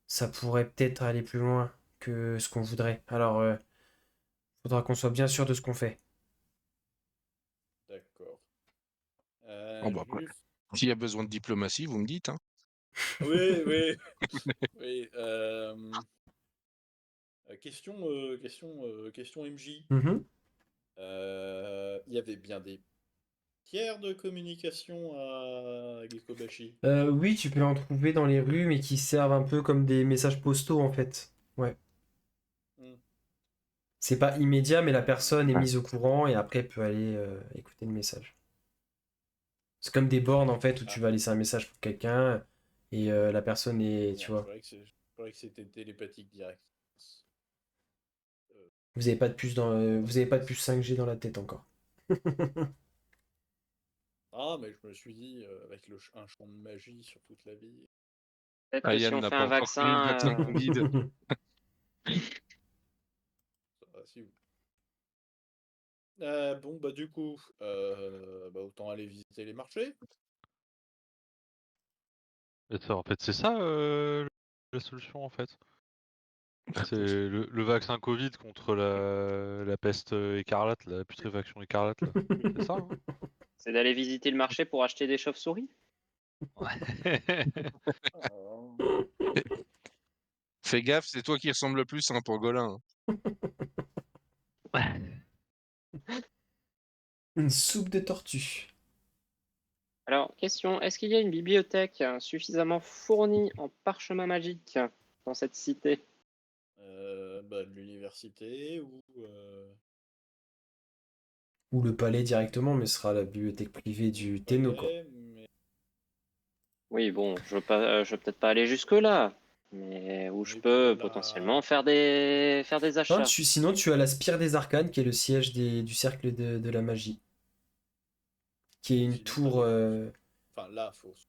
ça pourrait peut-être aller plus loin que ce qu'on voudrait. Alors, faudra qu'on soit bien sûr de ce qu'on fait. D'accord. Bon, bah, après, Juste. s'il y a besoin de diplomatie, vous me dites. Hein. Oui, oui, oui. Question MJ. Mhm. Il y avait bien des pierres de communication à Gekobashi. Oui, tu peux en trouver dans les rues, mais qui servent un peu comme des messages postaux en fait. Ouais. Hmm. C'est pas immédiat, mais la personne est Ah. mise au courant et après peut aller écouter le message. C'est comme des bornes en fait où tu Ah, vas laisser un message pour quelqu'un et la personne est, tu non, je vois. croyais que c'était télépathique direct. Euh, Vous avez pas de puce vous avez pas de c'est- puce 5G dans la tête encore. Ah, mais je me suis dit, avec un champ de magie sur toute la vie. Peut-être Ah, que si Yann on n'a fait pas un encore connu le vaccin vaccin, Covid. Si vous. Bon, bah du coup, bah, autant aller visiter les marchés. Et ça, en fait, c'est ça la solution en fait. C'est le vaccin Covid contre la peste écarlate, la putréfaction écarlate là. C'est ça, hein. c'est d'aller visiter le marché pour acheter des chauves-souris. Oh. Fais gaffe, c'est toi qui ressemble le plus à un pangolin. Hein. Une soupe de tortue. Alors, question, est-ce qu'il y a une bibliothèque suffisamment fournie en parchemin magique dans cette cité? Bah, de l'université Ou le palais directement, mais ce sera la bibliothèque privée ou le du Tenno quoi. palais, mais Oui, bon, je veux peut-être pas aller jusque-là, mais où je tu peux as potentiellement la. faire des Non, achats. sinon tu as la Spire des Arcanes, qui est le siège du cercle de la magie. Qui est Ou une sinon, t'as tour. les fosses. Enfin, la fosse.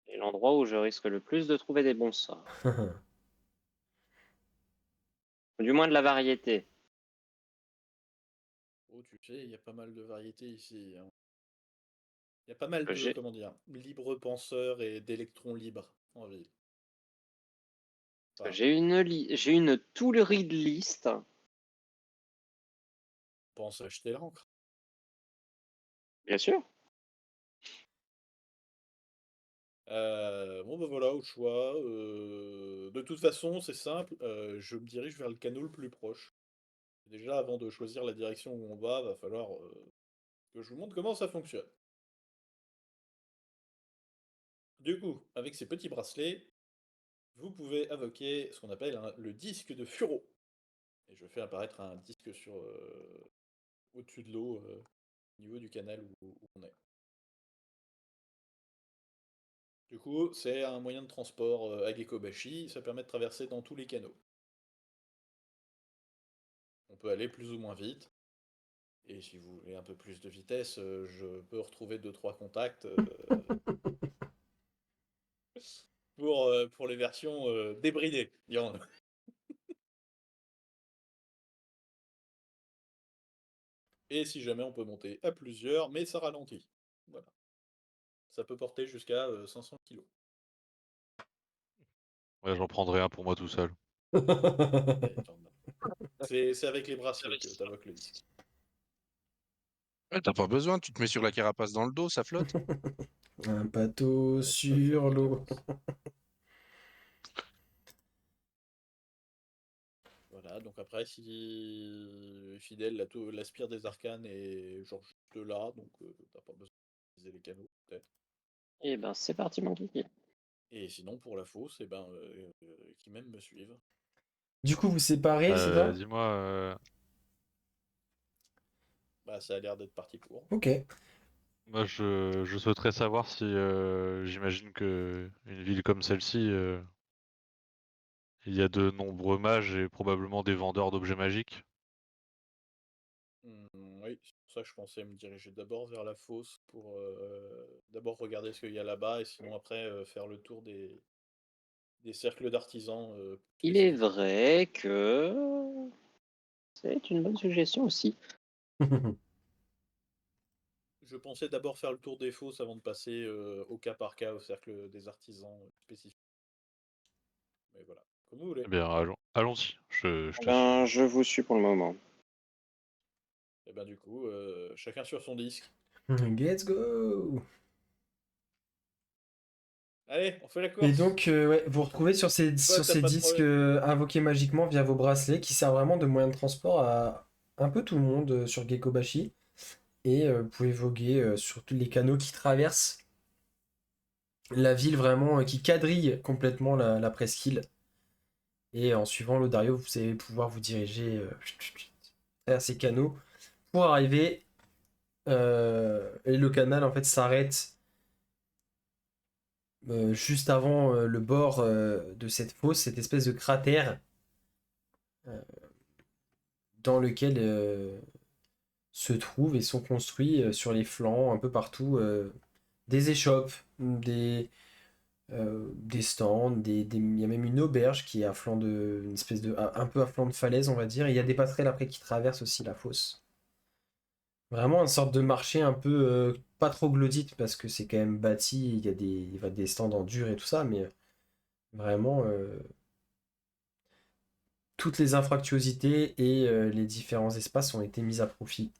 Et l'endroit où je risque le plus de trouver des bons sorts. Ou du moins de la variété. Oh, tu sais, il y a pas mal de variétés ici, hein. Il y a pas mal de, J'ai comment dire, libres penseurs et d'électrons libres en ville. Enfin, j'ai une Tool-Read list. pense acheter l'encre. Bien sûr. Bon, bah voilà, au choix. De toute façon, c'est simple. Je me dirige vers le canot le plus proche. Déjà, avant de choisir la direction où on va falloir que je vous montre comment ça fonctionne. Du coup, avec ces petits bracelets, vous pouvez invoquer ce qu'on appelle le disque de Furo. Et je fais apparaître un disque au-dessus de l'eau, au niveau du canal où on est. Du coup, c'est un moyen de transport à Gekobashi, ça permet de traverser dans tous les canaux. On peut aller plus ou moins vite, et si vous voulez un peu plus de vitesse, je peux retrouver 2-3 contacts pour les versions débridées, dirons-nous. Et si jamais on peut monter à plusieurs, mais ça ralentit. Voilà. Ça peut porter jusqu'à 500 kilos. Ouais, j'en prendrai un pour moi tout seul. Ouais, c'est avec les bracelets que t'invoques le disque. Ouais, t'as pas besoin, tu te mets sur la carapace dans le dos, ça flotte. Un bateau Ouais, ça, sur c'est l'eau. Voilà, donc après, si Fidèle l'aspire des arcanes et genre juste là, donc t'as pas besoin d'utiliser les canaux, peut-être. Eh ben, c'est parti, mon kiki. Et sinon, pour la fosse, et ben, qui même me suivent. Du coup, vous séparez, c'est ça? Dis-moi, Bah, ça a l'air d'être parti pour. Ok. moi je souhaiterais savoir si j'imagine que une ville comme celle-ci, il y a de nombreux mages et probablement des vendeurs d'objets magiques. Oui, c'est pour ça que je pensais me diriger d'abord vers la fosse pour d'abord regarder ce qu'il y a là-bas et sinon après faire le tour des cercles d'artisans Il est spécifiques. vrai que c'est une bonne suggestion aussi. Je pensais d'abord faire le tour des fosses avant de passer au cas par cas au cercle des artisans spécifiques. Mais voilà, comme vous voulez. Eh bien, allons-y, je te suis. Ben, je vous suis pour le moment. Et ben du coup, chacun sur son disque. Let's go! Allez, on fait la Et course. donc, ouais, vous retrouvez sur Toi, t'as ces pas de disques problème. invoqués magiquement via vos bracelets qui servent vraiment de moyen de transport à un peu tout le monde sur Gekobashi. Et vous pouvez voguer sur tous les canaux qui traversent la ville, vraiment, qui quadrille complètement la presqu'île. Et en suivant l'Odario, vous allez pouvoir vous diriger vers ces canaux pour arriver. Et le canal, en fait, s'arrête juste avant le bord de cette fosse, cette espèce de cratère euh, dans lequel se trouvent et sont construits sur les flancs, un peu partout, des échoppes, des stands, il y a même une auberge qui est à flanc une espèce de, un peu à flanc de falaise, on va dire. Et il y a des passerelles après qui traversent aussi la fosse. Vraiment une sorte de marché un peu pas trop glodite parce que c'est quand même bâti, il y a des stands en dur et tout ça, mais vraiment toutes les infractuosités et les différents espaces ont été mis à profit.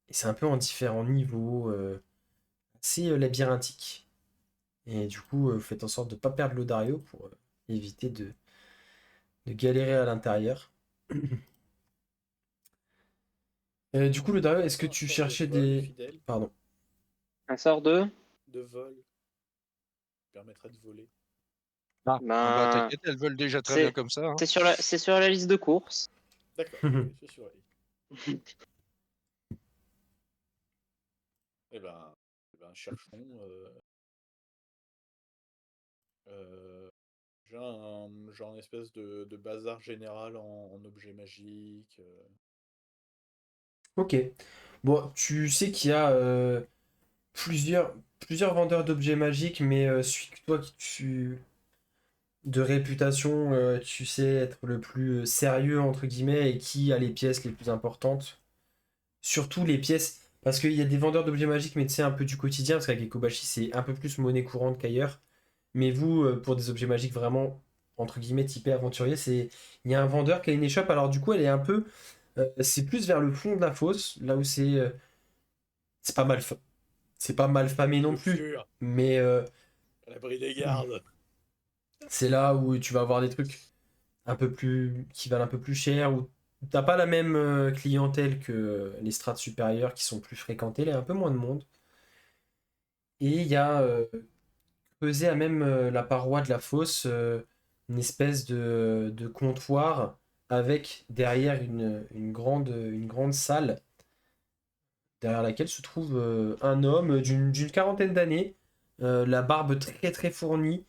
Et c'est un peu en différents niveaux, assez labyrinthique. Et du coup, faites en sorte de ne pas perdre l'Odario pour éviter de galérer à l'intérieur. Du coup, l'Odario, est-ce que Un tu sort de cherchais vol des... fidèle, Pardon. Un sort de? de vol, permettrait de voler. Ah bah Ben, t'inquiète, elles veulent déjà très bien c'est comme ça. Hein. c'est sur la liste de courses. D'accord, ok, c'est sur elle. Eh ben, cherchons. Euh, j'ai un genre une espèce de bazar général en objets magiques. Ok. Bon, tu sais qu'il y a plusieurs vendeurs d'objets magiques, mais celui que toi qui tu de réputation, tu sais être le plus sérieux entre guillemets et qui a les pièces les plus importantes. Surtout les pièces, parce qu'il y a des vendeurs d'objets magiques, mais tu sais un peu du quotidien, parce qu'avec Ekobashi c'est un peu plus monnaie courante qu'ailleurs. Mais vous, pour des objets magiques vraiment entre guillemets typés aventuriers, il y a un vendeur qui a une échoppe. Alors du coup, elle est un peu, c'est plus vers le fond de la fosse, là où c'est pas mal, c'est pas mal famé non Bien plus, sûr, mais à l'abri des gardes. c'est là où tu vas avoir des trucs un peu plus qui valent un peu plus cher où t'as pas la même clientèle que les strates supérieures qui sont plus fréquentées, il y a un peu moins de monde. Et il y a creusé à même la paroi de la fosse une espèce de comptoir avec derrière une grande salle derrière laquelle se trouve un homme d'une quarantaine d'années, la barbe très très fournie,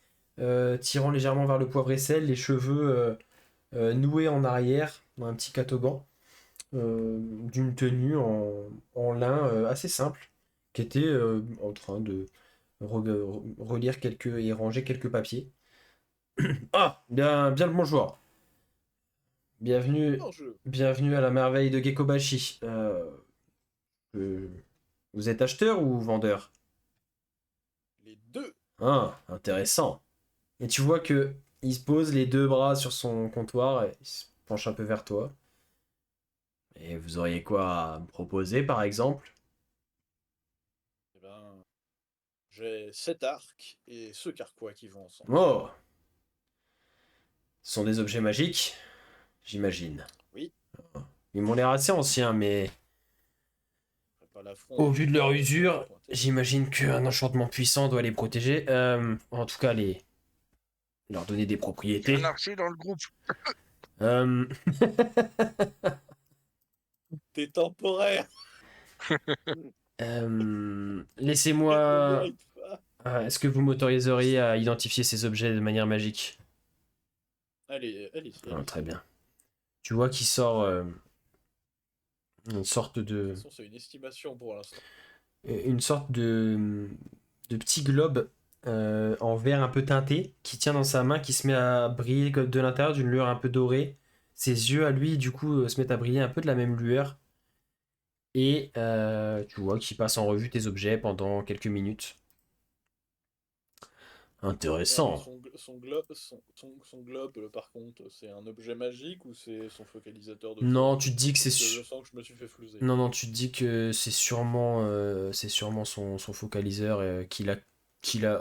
tirant légèrement vers le poivre et sel, les cheveux noués en arrière, dans un petit catogan, d'une tenue en lin assez simple, qui était en train de relire quelques et ranger quelques papiers. Ah, bien le bonjour. Bienvenue, Non, je... bienvenue à la merveille de Gekobashi. Vous êtes acheteur ou vendeur? Les deux. Ah, intéressant. Et tu vois que il se pose les deux bras sur son comptoir et il se penche un peu vers toi. Et vous auriez quoi à me proposer, par exemple? Eh ben, j'ai 7 arcs et ce carquois qui vont ensemble. Oh! Ce sont des objets magiques, j'imagine. Oui, Ils m'ont l'air assez anciens, mais je ferai pas l'affront au de vu de dire leur que usure, pointer. j'imagine qu'un enchantement puissant doit les protéger. En tout cas, leur donner des Il y a propriétés. un archer dans le groupe. Euh, T'es temporaire, euh, tu Laissez-moi. mérites pas. Est-ce que vous m'autoriseriez à identifier ces objets de manière magique? Allez, allez, Ah, allez. très bien. Tu vois qu'il sort une sorte De de. toute façon, c'est une estimation pour l'instant. Une sorte de petit globe en verre un peu teinté qui tient dans sa main, qui se met à briller comme de l'intérieur d'une lueur un peu dorée. Ses yeux à lui, du coup, se mettent à briller un peu de la même lueur. Et tu vois qu'il passe en revue tes objets pendant quelques minutes. Intéressant. Son globe, par contre, c'est un objet magique ou c'est son focalisateur de Non, forge? tu te dis que c'est Parce que je su- sens que je me suis fait flouser. Non, non, tu te dis que c'est sûrement son focaliseur qu'il a.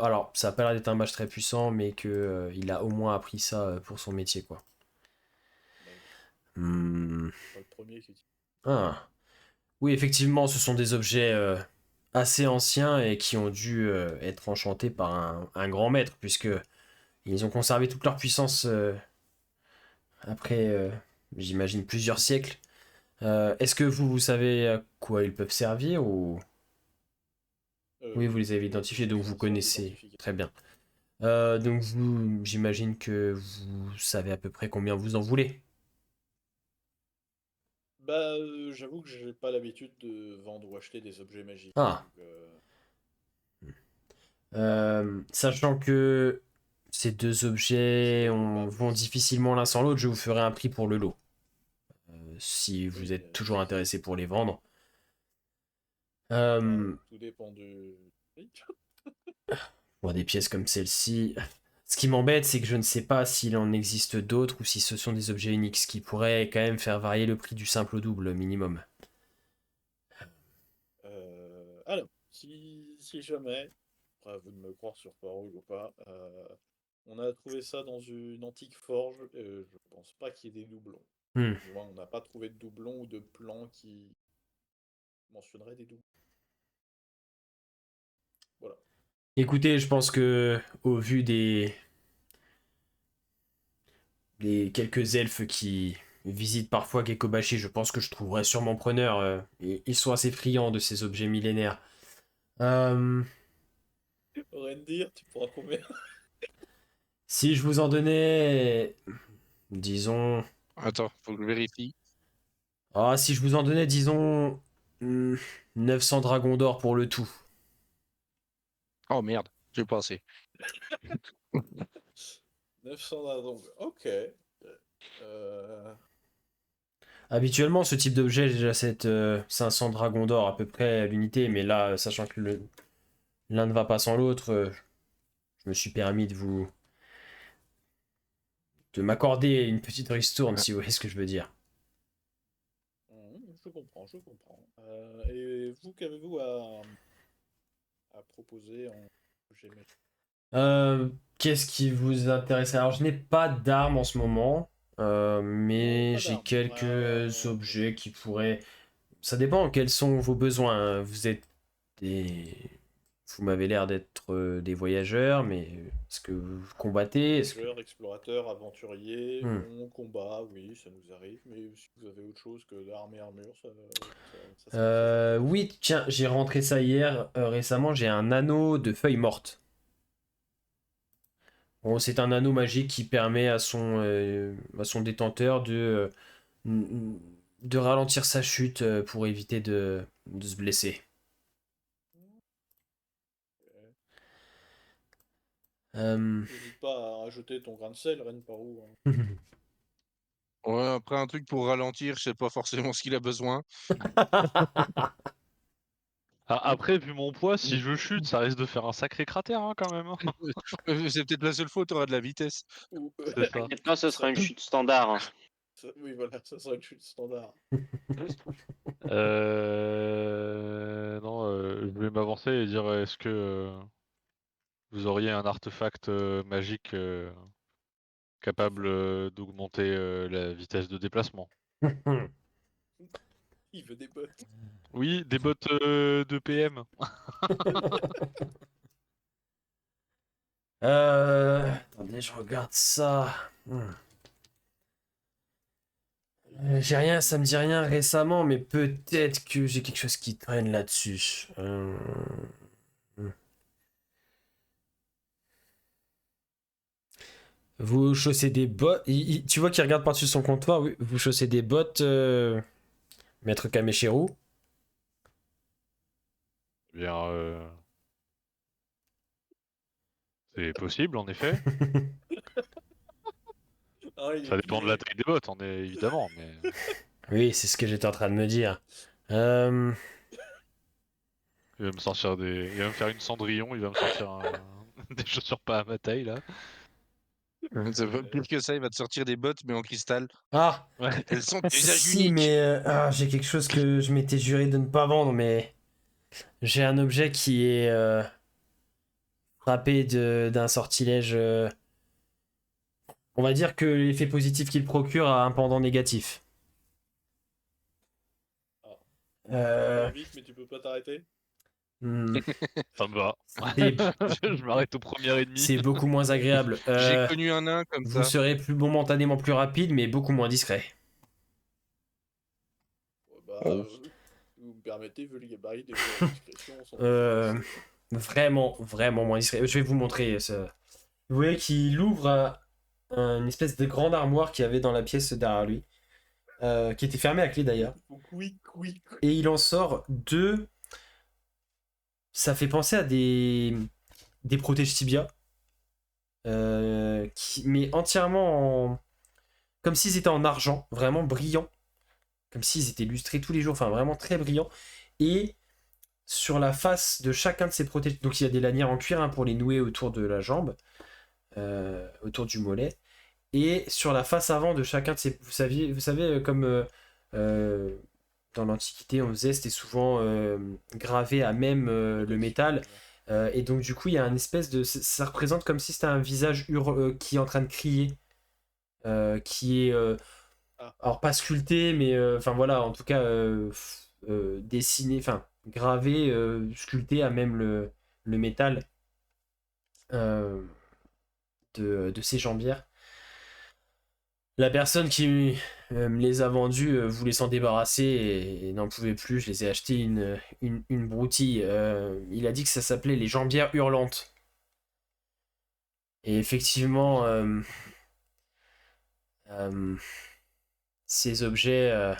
Alors, ça a pas l'air d'être un mage très puissant, mais que il a au moins appris ça pour son métier, quoi. D'accord. Hmm. Pas le premier qui utilise. Ah. Oui, effectivement, ce sont des objets assez anciens et qui ont dû être enchantés par un grand maître, puisque ils ont conservé toute leur puissance après, j'imagine, plusieurs siècles. Est-ce que vous savez à quoi ils peuvent servir ou... Oui, vous les avez identifiés, donc vous Ils sont connaissez. identifiés. Très bien. Donc j'imagine que vous savez à peu près combien vous en voulez. Bah, j'avoue que j'ai pas l'habitude de vendre ou acheter des objets magiques. Ah. Donc, Sachant que ces deux objets vont difficilement l'un sans l'autre, je vous ferai un prix pour le lot. Si vous oui, êtes toujours intéressé pour les vendre. Euh, tout dépend du prix. Bon, des pièces comme celle-ci. Ce qui m'embête, c'est que je ne sais pas s'il en existe d'autres ou si ce sont des objets uniques, ce qui pourrait quand même faire varier le prix du simple au double minimum. Alors, si jamais, après à vous de me croire sur parole ou pas, on a trouvé ça dans une antique forge. Je pense pas qu'il y ait des doublons. Hmm. Du moins, on n'a pas trouvé de doublons ou de plans qui mentionneraient des doublons. Voilà. Écoutez, je pense que au vu des quelques elfes qui visitent parfois Gekobashi, je pense que je trouverai sûrement preneur. Ils sont assez friands de ces objets millénaires. Euh, Rendir, tu pourras combien? Si je vous en donnais, disons, Attends, faut que je vérifie. si je vous en donnais, disons, 900 dragons d'or pour le tout. Oh merde, j'ai pas assez. 900 dragons. Ok. Habituellement, ce type d'objet, j'achète 500 dragons d'or à peu près à l'unité, mais là, sachant que l'un ne va pas sans l'autre, je me suis permis de m'accorder une petite ristourne, si vous voyez ce que je veux dire. Je comprends, je comprends. Et vous, qu'avez-vous à proposer en objet magique? Qu'est-ce qui vous intéresse? Alors, je n'ai pas d'armes en ce moment, mais Pas j'ai d'armes. quelques objets qui pourraient. Ça dépend, quels sont vos besoins, hein. Vous êtes des. Vous m'avez l'air d'être des voyageurs, mais est-ce que vous combattez? Voyageurs, explorateurs, aventuriers, Hmm. on combat, oui, ça nous arrive, mais si vous avez autre chose que d'armes et armure, ça serait Oui, tiens, j'ai rentré ça hier, récemment, j'ai un anneau de feuilles mortes. Bon, c'est un anneau magique qui permet à son détenteur de ralentir sa chute pour éviter de se blesser. Euh, N'hésite pas à rajouter ton grain de sel, Ren, par où, hein. Ouais, après un truc pour ralentir, je sais pas forcément ce qu'il a besoin. Après, vu mon poids, si je chute, ça risque de faire un sacré cratère hein, quand même. C'est peut-être la seule fois où tu auras de la vitesse. Ou- C'est ça. T'inquiète pas, ce sera une chute standard. Hein. Oui, voilà, ça sera une chute standard. Non, je vais m'avancer et dire est-ce que vous auriez un artefact magique capable d'augmenter la vitesse de déplacement? Il veut des bottes. Oui, des bottes de PM. Attendez, je regarde ça. J'ai rien, ça me dit rien récemment, mais peut-être que j'ai quelque chose qui traîne là-dessus. Vous chaussez des bottes. Tu vois qu'il regarde par-dessus son comptoir, oui. Vous chaussez des bottes, Maître Kameshiro. Eh bien, c'est possible en effet. Ah, il est Ça dépend de la plié. taille des bottes, évidemment, mais Oui, c'est ce que j'étais en train de me dire. il va me sortir il va me faire une Cendrillon, il va me sortir des chaussures pas à ma taille là. Pire que ça, il va te sortir des bottes, mais en cristal. Ah, Ouais. Elles sont d'usage si, unique. mais j'ai quelque chose que je m'étais juré de ne pas vendre, mais j'ai un objet qui est frappé d'un sortilège. On va dire que l'effet positif qu'il procure a un pendant négatif. Tu Euh, vas vite, mais tu peux pas t'arrêter. hmm, Ça me va. c'est- Je m'arrête au premier ennemi. c'est beaucoup moins agréable. J'ai connu un nain comme Vous ça. serez momentanément plus rapide, mais beaucoup moins discret. Ouais, bah, Oh. si vous me permettez, vu le gabarit des joueurs de discrétion, on s'en Euh, fout. Vraiment, vraiment moins discret. Je vais vous montrer ça. Vous voyez qu'il ouvre une espèce de grande armoire qu'il y avait dans la pièce derrière lui, qui était fermée à clé d'ailleurs. Oui, oui. Et il en sort deux. Ça fait penser à des protèges tibia, mais entièrement comme s'ils étaient en argent, vraiment brillants, comme s'ils étaient lustrés tous les jours, enfin vraiment très brillants. Et sur la face de chacun de ces protèges, donc il y a des lanières en cuir hein, pour les nouer autour de la jambe, autour du mollet. Et sur la face avant de chacun de ces. Vous savez comme dans l'Antiquité, on faisait, c'était souvent gravé à même le métal. Et donc, du coup, il y a un espèce de. Ça représente comme si c'était un visage qui est en train de crier. Qui est. Ah. Alors, pas sculpté, mais. Enfin, voilà, en tout cas, dessiné. Enfin, gravé, sculpté à même le métal de ces jambières. La personne qui me les a vendus voulait s'en débarrasser et n'en pouvait plus. Je les ai achetés une broutille. Il a dit que ça s'appelait les jambières hurlantes. Et effectivement, ces objets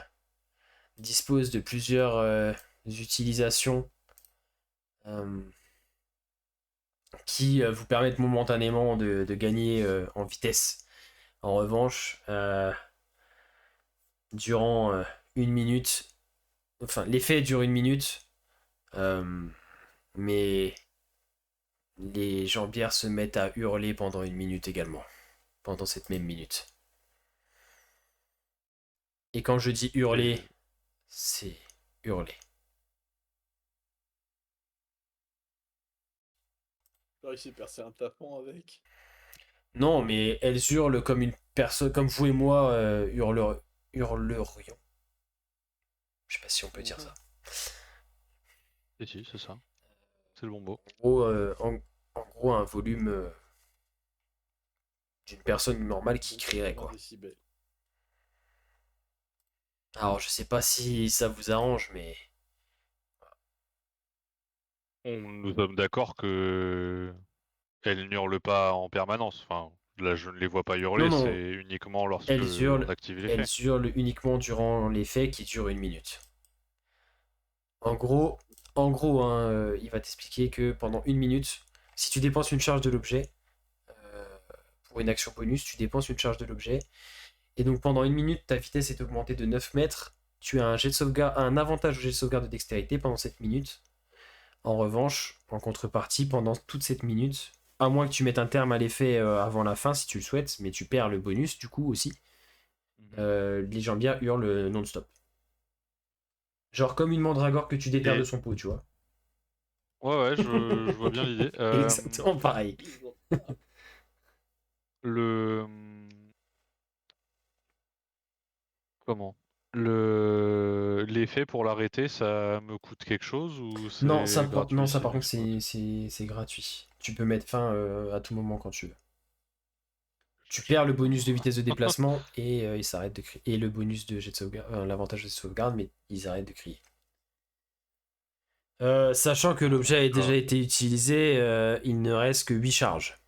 disposent de plusieurs utilisations qui vous permettent momentanément de gagner en vitesse. En revanche, durant une minute, enfin l'effet dure une minute, mais les jambières se mettent à hurler pendant une minute également, pendant cette même minute. Et quand je dis hurler, c'est hurler. J'ai réussi à percer un tapon avec. Non, mais elles hurlent comme une personne, comme vous et moi hurlerions. Je sais pas si on peut dire ça. Et si, c'est ça. C'est le bon mot. En gros, un volume d'une personne normale qui crierait, quoi. Décibels. Alors, je sais pas si ça vous arrange, mais Nous sommes d'accord que elles n'hurlent pas en permanence. Enfin, là, je ne les vois pas hurler, Non, non. c'est uniquement lorsque Elles hurlent. on active l'effet. Elles hurlent uniquement durant l'effet qui dure une minute. En gros, hein, il va t'expliquer que pendant une minute, si tu dépenses une charge de l'objet, pour une action bonus, tu dépenses une charge de l'objet. Et donc pendant une minute, ta vitesse est augmentée de 9 mètres. Tu as un avantage au jet de sauvegarde de dextérité pendant cette minute. En revanche, en contrepartie, pendant toute cette minute, à moins que tu mettes un terme à l'effet avant la fin si tu le souhaites, mais tu perds le bonus du coup aussi, les jambières hurlent non-stop. Genre comme une mandragore que tu déterres Et- de son pot, tu vois. Ouais, je vois bien l'idée. Exactement pareil. Le... Comment? L'effet pour l'arrêter, ça me coûte quelque chose ou Non, c'est non, gratuit ça si par contre j'exploite? c'est gratuit. Tu peux mettre fin à tout moment quand tu veux. Tu perds le bonus de vitesse de déplacement et ils s'arrêtent de crier. Et le bonus de jet de sauvegarde, l'avantage de sauvegarde, mais ils arrêtent de crier. Sachant que l'objet a déjà été utilisé, il ne reste que 8 charges.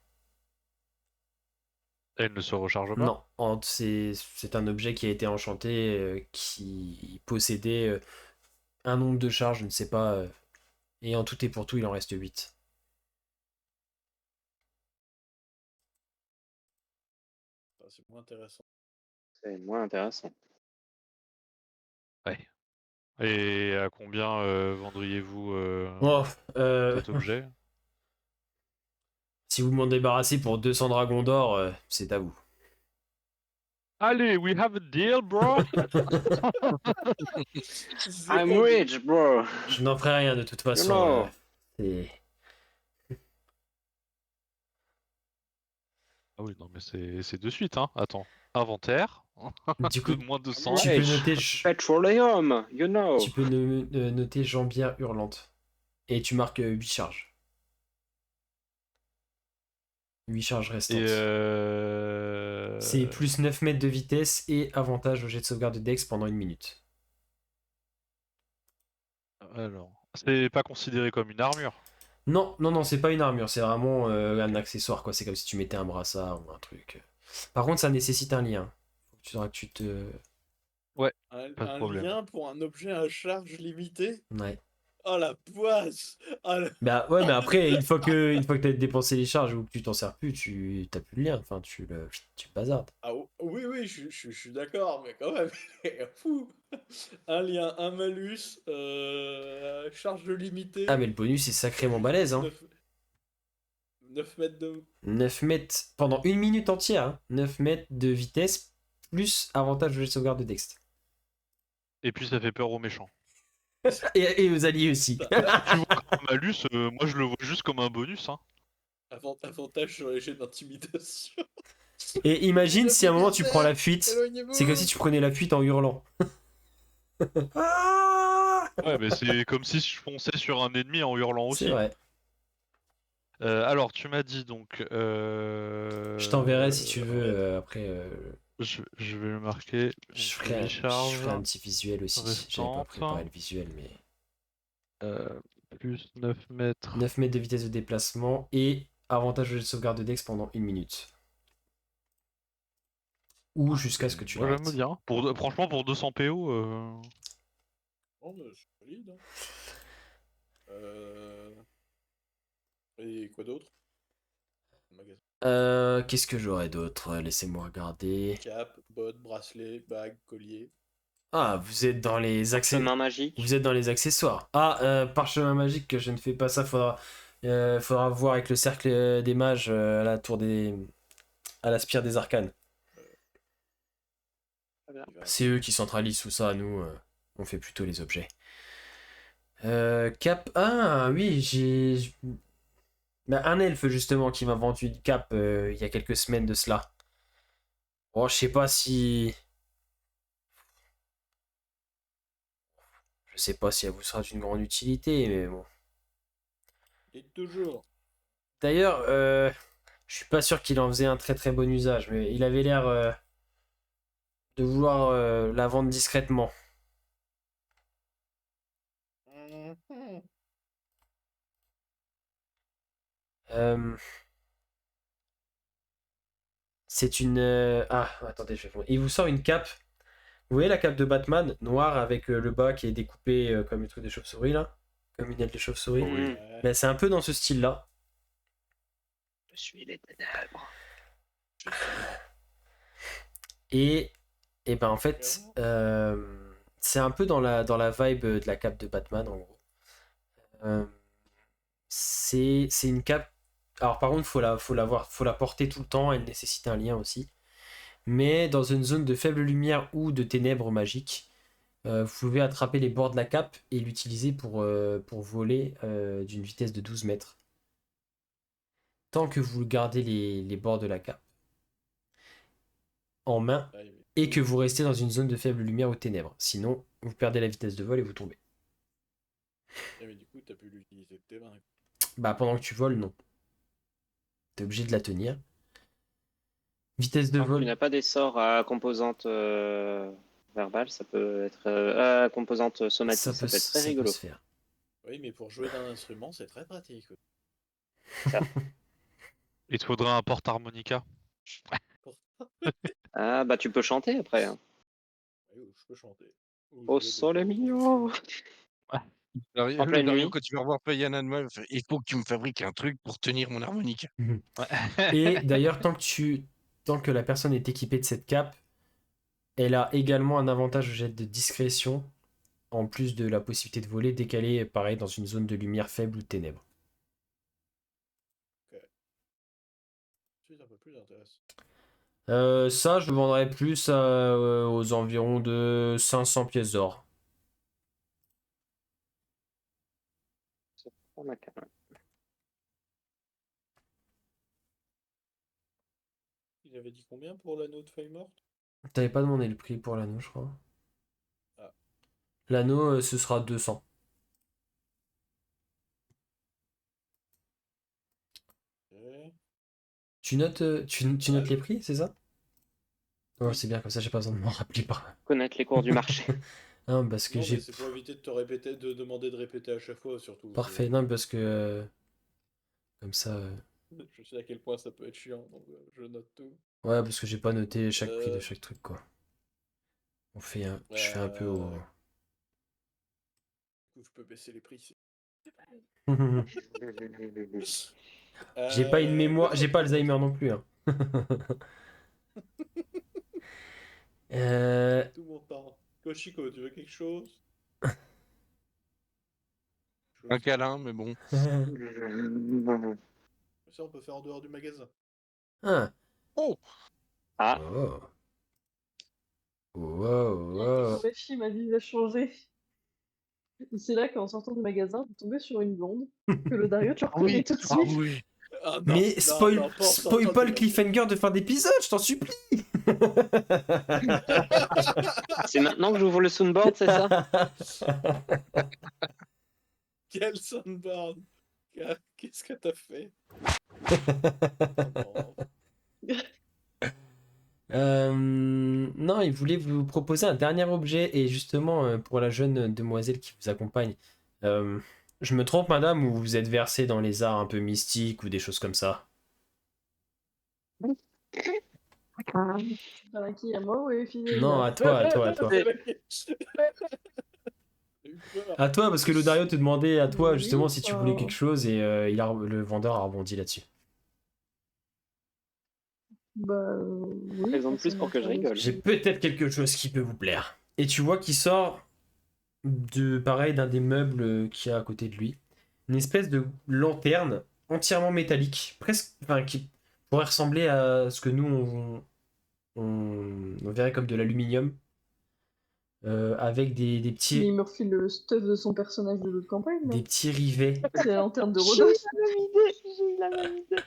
Elle ne se recharge pas? Non, c'est un objet qui a été enchanté, qui possédait un nombre de charges, je ne sais pas. Et en tout et pour tout, il en reste 8. C'est moins intéressant. C'est moins intéressant. Ouais. Et à combien vendriez-vous Oh, cet objet? si vous m'en débarrassez pour 200 dragons d'or, c'est à vous. Allez, we have a deal, bro! I'm Zéro dé. rich, bro. Je n'en ferai rien de toute façon. know. C'est- Ah oui, non, mais c'est de suite, hein. Attends. Inventaire. Du coup, Moins 200. tu peux Rich. noter, Petroleum, you know. tu peux noter jambière hurlante. Et tu marques 8 charges. 8 charges Et restantes. C'est plus 9 mètres de vitesse et avantage au jet de sauvegarde de Dex pendant 1 minute. Alors, c'est pas considéré comme une armure. Non, non, non, c'est pas une armure, c'est vraiment un accessoire, quoi. C'est comme si tu mettais un brassard ou un truc. Par contre, ça nécessite un lien. Tu faudra que tu te. Pas de Un problème. lien pour un objet à charge limitée? Ouais. Oh la poisse! Oh, Bah ouais, mais après, une fois que t'as dépensé les charges ou que tu t'en sers plus, t'as plus le lien. Enfin, tu le bazardes. Ah, oui, oui, je suis d'accord, mais quand même, il est fou! Un lien, un malus, charge limitée, Ah, mais le bonus est sacrément balèze, hein. 9 mètres de... 9 mètres pendant 1 minute entière, hein. 9 mètres de vitesse plus avantage au jet de sauvegarde de Dex. Et puis ça fait peur aux méchants. Et aux alliés aussi. Tu vois comme un malus, moi je le vois juste comme un bonus, hein. Avantage sur les jets d'intimidation. Et imagine si à un moment tu prends la fuite, Éloignez-vous! c'est comme si tu prenais la fuite en hurlant. Ah, Ouais, mais c'est comme si je fonçais sur un ennemi en hurlant c'est aussi. vrai. Alors, tu m'as dit donc. Je t'enverrai si tu veux après. Je vais le marquer. Je Donc, ferai, 8 je charges ferai un petit visuel aussi. J'avais pas restantes. préparé le visuel, mais. Plus 9 mètres. 9 mètres de vitesse de déplacement et avantage au jet de sauvegarde de Dex pendant 1 minute. Ou jusqu'à ce que tu Moi, j'aime l'arrêtes. bien. Franchement, pour 200 PO. Oh, mais c'est solide, hein. Et quoi d'autre? Magasin. Qu'est-ce que j'aurais d'autre? Laissez-moi regarder. Cap, bottes, bracelet, bague, collier. Ah, vous êtes dans les Chemin magique. Vous êtes dans les accessoires. Ah, parchemin magique, que je ne fais pas ça. Faudra voir avec le cercle des mages à la tour des. À la spire des arcanes. C'est eux qui centralisent tout ça. Nous, on fait plutôt les objets. Cap. Ah, oui, j'ai. Bah, un elfe, justement, qui m'a vendu une cape il y a quelques semaines de cela. Oh, je sais pas si. Je sais pas si elle vous sera d'une grande utilité, mais bon. Et toujours. D'ailleurs, je suis pas sûr qu'il en faisait un très très bon usage, mais il avait l'air de vouloir la vendre discrètement. Mhm. Euh, c'est une. Ah, attendez, il vous sort une cape. Vous voyez la cape de Batman, noire avec le bas qui est découpé comme une truc de chauve-souris là? Comme une aile de chauve-souris? Oui. Ouais. Ben, c'est un peu dans ce style-là. Je suis les ténèbres. Je sais. Et ben en fait, c'est un peu dans la vibe de la cape de Batman en gros. c'est une cape. Alors par contre, faut la porter tout le temps, elle nécessite un lien aussi. Mais dans une zone de faible lumière ou de ténèbres magiques, vous pouvez attraper les bords de la cape et l'utiliser pour voler d'une vitesse de 12 mètres. Tant que vous gardez les bords de la cape en main Ah, mais et que vous restez dans une zone de faible lumière ou ténèbres. Sinon, vous perdez la vitesse de vol et vous tombez. du coup, t'as pu l'utiliser de tes mains. Bah pendant que tu voles, non. T'es obligé de la tenir. Vitesse de Tant que tu vol. n'as pas des sorts à composante verbale, ça peut être à composante somatique, ça peut être très ça peut rigolo. se faire. Oui, mais pour jouer d'un instrument, c'est très pratique. Il te faudra un porte-harmonica. Ah bah tu peux chanter après. Hein. Oui, je peux chanter. Ou Oh jouer des sole cordes. mio. Alors, En le pleine Dario, nuit. quand tu vas revoir Payana de Meuf, il faut que tu me fabriques un truc pour tenir mon harmonica. Et d'ailleurs, tant que la personne est équipée de cette cape, elle a également un avantage au jet de discrétion, en plus de la possibilité de voler, dès qu'elle est, pareil, dans une zone de lumière faible ou de ténèbres. C'est un peu plus intéressant. Ça, je le vendrais plus aux environs de 500 pièces d'or. Oh, ma cam- Il avait dit combien pour l'anneau de feuille morte? T'avais pas demandé le prix pour l'anneau, je crois. Ah. L'anneau, ce sera 200. Ok. Tu notes Ouais. les prix, c'est ça? Oh, Oui. c'est bien, comme ça, j'ai pas besoin de m'en rappeler par. Connaître les cours du marché. Non, parce que Non, mais j'ai. c'est pour éviter de te répéter, de demander de répéter à chaque fois, surtout. Parfait, non, parce que. Comme ça. Je sais à quel point ça peut être chiant, donc je note tout. Ouais, parce que j'ai pas noté chaque prix de Euh, chaque truc, quoi. Je fais un peu au. Du coup, je peux baisser les prix. J'ai pas une mémoire, j'ai pas Quoi Alzheimer non plus, hein. Euh, tout mon temps. Koshiko, tu veux quelque chose? Un câlin, mais bon. Ça, on peut faire en dehors du magasin. Ah. Oh, Ah, Oh. Wow, Avec wow. Kobashi, ma vie va changer. Et c'est là qu'en sortant du magasin, je tombais sur une blonde que le Dario, tu reconnais tout de ah suite. oui. Ah non, Mais non, spoil, non, pas en spoil sortant pas du le cliffhanger de fin d'épisode, je t'en supplie. c'est maintenant que j'ouvre le soundboard, c'est ça? Quel soundboard! Qu'est-ce que t'as fait? Oh non. Non, il voulait vous proposer un dernier objet et justement pour la jeune demoiselle qui vous accompagne. Je me trompe, madame, ou vous êtes versée dans les arts un peu mystiques ou des choses comme ça? Enfin, qui à moi ou les filles Non, à toi, à toi, à toi. C'est la question. J'ai eu peur. À toi, parce que le Dario te demandait à toi Oui, justement si tu voulais enfin, quelque chose et le vendeur a rebondi là-dessus. bah oui, Raison de plus pour que je rigole. J'ai peut-être quelque chose qui peut vous plaire. Et tu vois qu'il sort pareil, d'un des meubles qu'il y a à côté de lui. Une espèce de lanterne entièrement métallique, presque, enfin, qui pourrait ressembler à ce que nous on verrait comme de l'aluminium, avec des Mais il petits, me refile le stuff de son personnage de l'autre campagne, là. des petits rivets. C'est la lanterne de J'ai Rodolphe. eu la même idée, j'ai eu la même idée.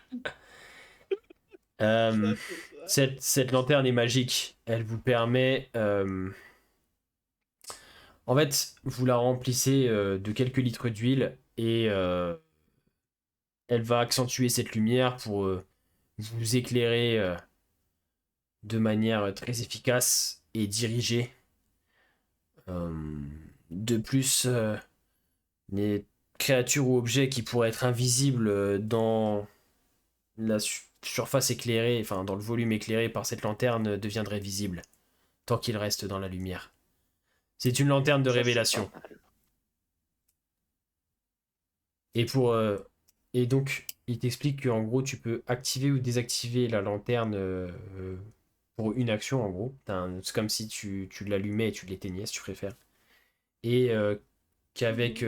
Euh, Ça, c'est ça. cette lanterne est magique. Elle vous permet, en fait, vous la remplissez de quelques litres d'huile et elle va accentuer cette lumière pour vous éclairer de manière très efficace et dirigée. De plus, les créatures ou objets qui pourraient être invisibles dans la surface éclairée, enfin dans le volume éclairé par cette lanterne, deviendraient visibles tant qu'ils restent dans la lumière. C'est une lanterne de Ça, c'est révélation. pas mal. Et pour et donc il t'explique qu'en gros tu peux activer ou désactiver la lanterne pour une action en gros. C'est comme si tu l'allumais et tu l'éteignais si tu préfères. Et qu'avec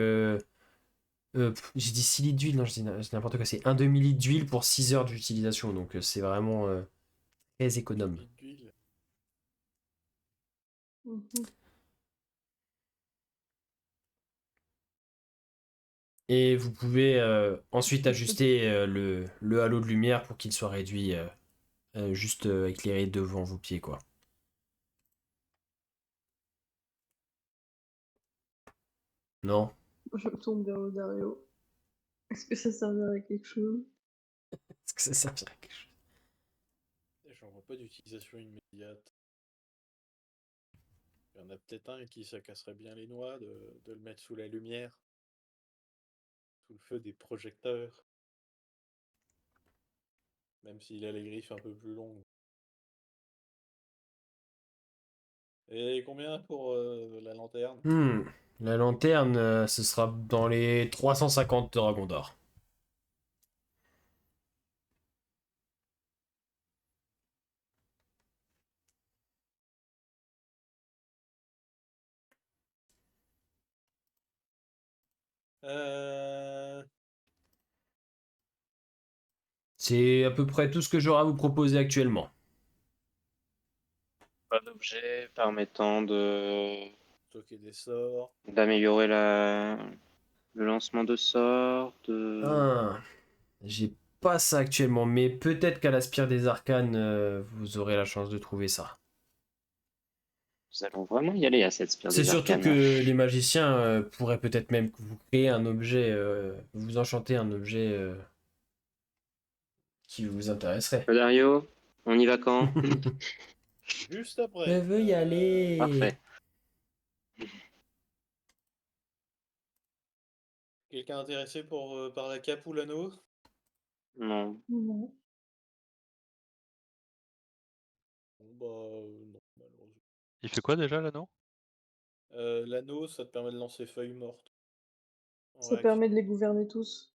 J'ai dit 6 litres d'huile, non, je dis n'importe quoi. C'est un demi-litre d'huile pour 6 heures d'utilisation. Donc c'est vraiment très économe. Litre d'huile. Mhm. Et vous pouvez ensuite ajuster le halo de lumière pour qu'il soit réduit, juste éclairé devant vos pieds, quoi. Non? Je me tourne vers le Dario. Est-ce que ça servirait à quelque chose? Est-ce que ça servirait à quelque chose? J'en vois pas d'utilisation immédiate. Il y en a peut-être un qui ça casserait bien les noix de le mettre sous la lumière, sous le feu des projecteurs, même s'il a les griffes un peu plus longues. Et combien pour la lanterne? La lanterne, ce sera dans les 350 dragons d'or. Euh... C'est à peu près tout ce que j'aurai à vous proposer actuellement. Pas d'objet permettant Stocker des sorts. d'améliorer le lancement de sorts, Ah, j'ai pas ça actuellement, mais peut-être qu'à la Spire des Arcanes, vous aurez la chance de trouver ça. Nous allons vraiment y aller à cette spire C'est des surtout arcanes. que les magiciens pourraient peut-être même vous créer un objet, vous enchanter un objet qui vous intéresserait. Dario, on y va quand? Juste après. Je veux y aller. Parfait. Quelqu'un intéressé par la cape ou l'anneau? Non. Non. Bon, bah, non, malheureusement. Il fait quoi déjà l'anneau? L'anneau, ça te permet de lancer feuilles mortes. En Ça réaction. permet de les gouverner tous.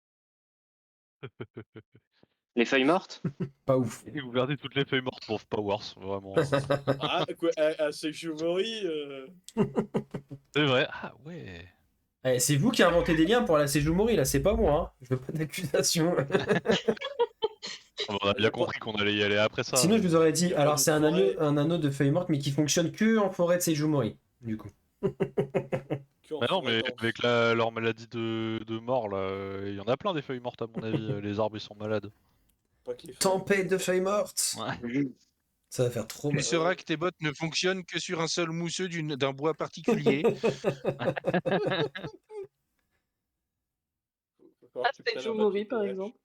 Les feuilles mortes? Pas ouf. Et vous gardez toutes les feuilles mortes pour Powers, vraiment. Ah, quoi, à Sejumori, Eh, C'est vrai. Ah ouais. c'est vous qui inventez des liens pour la Sejumori, là, c'est pas moi. Hein. Je veux pas d'accusation. On a bien compris qu'on allait y aller après ça. Sinon, je vous aurais dit, Y a pas alors d'autre c'est forêt. un anneau de feuilles mortes, mais qui fonctionne que en forêt de Sejumori, du coup. que en Bah non, forêt mais dense. avec leur maladie de mort, là, il y en a plein des feuilles mortes à mon avis. Les arbres ils sont malades. Pas que les feuilles. Tempête de feuilles mortes. Ouais. Ça va faire trop Tu mal. sauras que tes bottes ne fonctionnent que sur un seul mousseux d'un bois particulier. Faut falloir Ah, que tu c'était prennes un papier Jomori, par pH. exemple.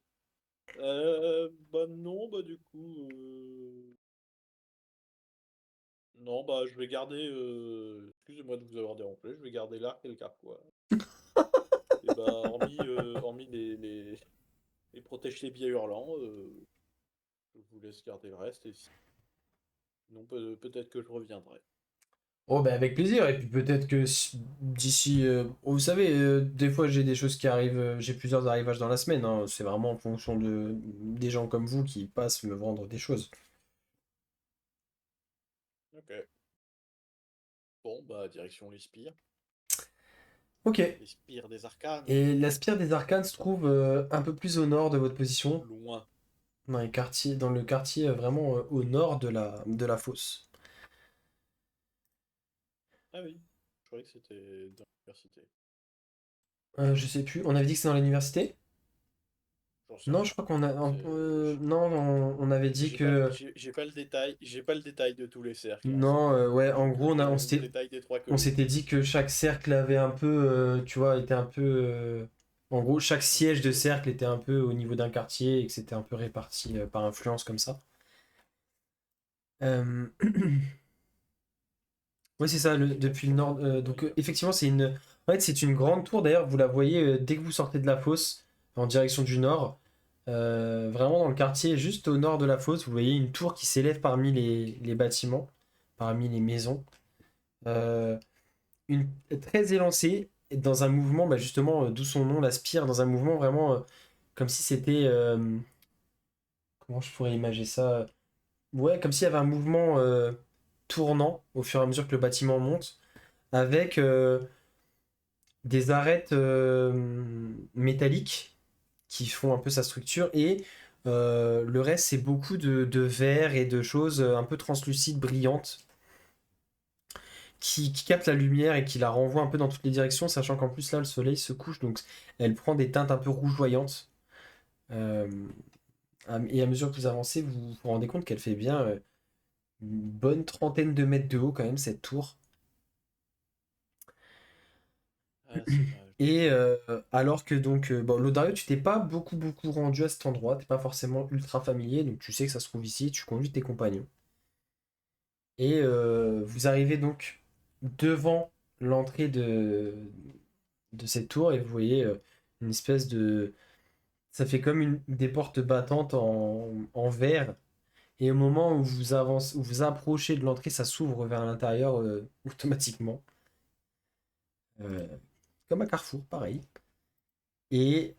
Bah non, bah du coup... Non, bah je vais garder... Excusez-moi de vous avoir dérangé, je vais garder l'arc et le carquois. Et bah hormis les protège les biais hurlants, je vous laisse garder le reste et sinon peut-être que je reviendrai. Oh, bah avec plaisir. Et puis peut-être que d'ici. Vous savez, des fois j'ai des choses qui arrivent. J'ai plusieurs arrivages dans la semaine. Hein. C'est vraiment en fonction des gens comme vous qui passent me vendre des choses. Ok. Bon, bah direction les spires. Ok. Les spires des arcanes. Et la Spire des Arcanes se trouve un peu plus au nord de votre position, Loin. dans le quartier vraiment au nord de la fosse. Ah oui, je croyais que c'était dans l'université. Je sais plus. On avait dit que c'est dans l'université? J'en sais Non, rien. je crois qu'on a. C'est- Non, on avait dit que. J'ai pas le détail, j'ai pas le détail de tous les cercles, hein, Non, ouais, en j'ai gros, juste on le s'était. détail des trois On collines. s'était dit que chaque cercle avait un peu, tu vois, était un peu. En gros, chaque siège de cercle était un peu au niveau d'un quartier et que c'était un peu réparti par influence comme ça. Euh, Ouais, c'est ça, depuis le nord. Donc, effectivement, c'est une. En fait, c'est une grande tour. D'ailleurs, vous la voyez dès que vous sortez de la fosse en direction du nord. Vraiment dans le quartier, juste au nord de la fosse, vous voyez une tour qui s'élève parmi les bâtiments, parmi les maisons. Euh, une, Très élancée, et dans un mouvement, bah, justement, d'où son nom, la spire, dans un mouvement vraiment comme si c'était. Comment je pourrais imaginer ça? Ouais, comme s'il y avait un mouvement tournant au fur et à mesure que le bâtiment monte, avec des arêtes métalliques qui font un peu sa structure, et le reste, c'est beaucoup de verre et de choses un peu translucides, brillantes, qui captent la lumière et qui la renvoient un peu dans toutes les directions, sachant qu'en plus, là, le soleil se couche, donc elle prend des teintes un peu rougeoyantes. Euh, et à mesure que vous avancez, vous vous rendez compte qu'elle fait bien une bonne trentaine de mètres de haut, quand même, cette tour. Ah, c'est mal. Et alors que donc, bon, Lodario, tu t'es pas beaucoup rendu à cet endroit, t'es pas forcément ultra familier, donc tu sais que ça se trouve ici, tu conduis tes compagnons. Et vous arrivez donc devant l'entrée de cette tour, et vous voyez une espèce de... Ça fait comme des portes battantes en verre, et au moment où vous avancez, où vous approchez de l'entrée, ça s'ouvre vers l'intérieur automatiquement. Euh, Comme à Carrefour, pareil. Et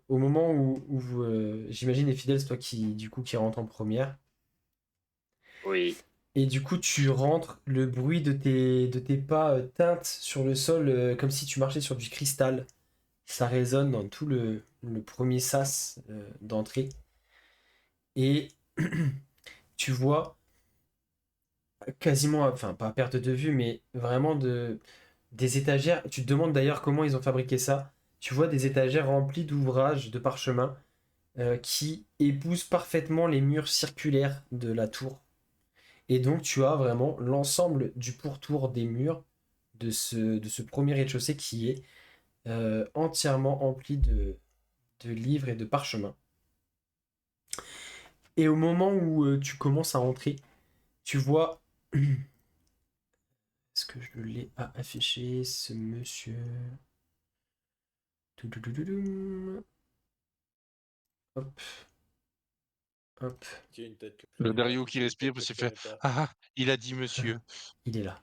au moment où vous, j'imagine, les fidèles, c'est toi qui, du coup, qui rentre en première. Oui. Et du coup, tu rentres, le bruit de tes pas teinte sur le sol comme si tu marchais sur du cristal. Ça résonne dans tout le premier sas d'entrée. Et tu vois quasiment, enfin, pas à perte de vue, mais vraiment des étagères. Tu te demandes d'ailleurs comment ils ont fabriqué ça. Tu vois des étagères remplies d'ouvrages, de parchemins qui épousent parfaitement les murs circulaires de la tour. Et donc tu as vraiment l'ensemble du pourtour des murs de ce premier rez-de-chaussée qui est entièrement empli de livres et de parchemins. Et au moment où tu commences à rentrer, tu vois... Est-ce que je l'ai à afficher, ce monsieur? Toudoudoudoum. Hop, hop, Qui a une tête que Le je connais Dario pas, qui une respire tête parce que qu'il je connais fait pas. Ah, il a dit monsieur. il est là.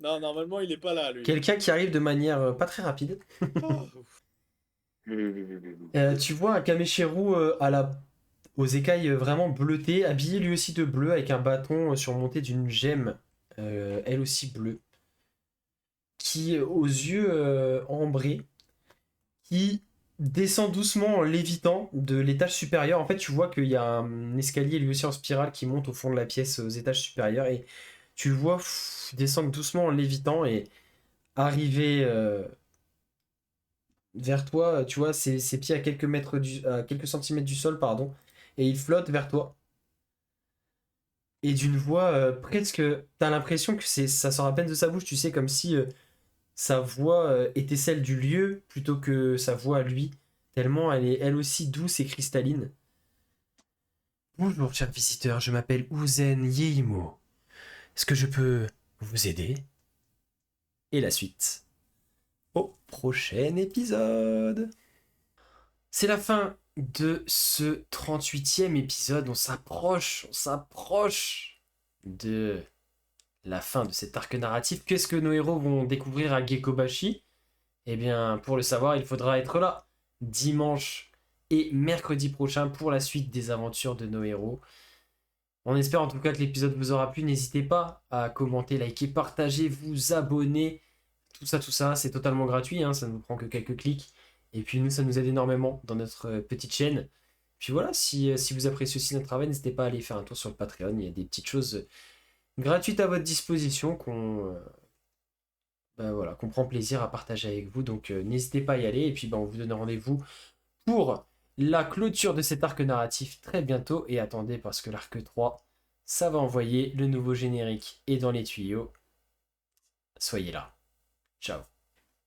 Non, normalement, il est pas là, lui. Quelqu'un qui arrive de manière pas très rapide. Oh, Tu vois un Kameshiro aux écailles vraiment bleutées, habillé lui aussi de bleu, avec un bâton surmonté d'une gemme, elle aussi bleue, qui, aux yeux ambrés, qui descend doucement en lévitant de l'étage supérieur. En fait, tu vois qu'il y a un escalier lui aussi en spirale qui monte au fond de la pièce aux étages supérieurs, et tu le vois descendre doucement en lévitant et arriver vers toi. Tu vois ses pieds à quelques mètres à quelques centimètres du sol, pardon, et il flotte vers toi. Et d'une voix presque, t'as l'impression que ça sort à peine de sa bouche, tu sais, comme si sa voix était celle du lieu plutôt que sa voix à lui, tellement elle est elle aussi douce et cristalline. Bonjour, cher visiteur, je m'appelle Uzen Yeimo. Est-ce que je peux vous aider? Et la suite au prochain épisode. C'est la fin de ce 38e épisode. On s'approche de la fin de cet arc narratif. Qu'est-ce que nos héros vont découvrir à Gekobashi? Eh bien, pour le savoir, il faudra être là dimanche et mercredi prochain pour la suite des aventures de nos héros. On espère en tout cas que l'épisode vous aura plu. N'hésitez pas à commenter, liker, partager, vous abonner. Tout ça, c'est totalement gratuit, hein, ça ne vous prend que quelques clics. Et puis nous, ça nous aide énormément dans notre petite chaîne. Puis voilà, si vous appréciez aussi notre travail, n'hésitez pas à aller faire un tour sur le Patreon. Il y a des petites choses gratuites à votre disposition qu'on prend plaisir à partager avec vous. Donc n'hésitez pas à y aller. Et puis on vous donne rendez-vous pour la clôture de cet arc narratif très bientôt. Et attendez, parce que l'arc 3, ça va envoyer le nouveau générique et dans les tuyaux. Soyez là. Ciao.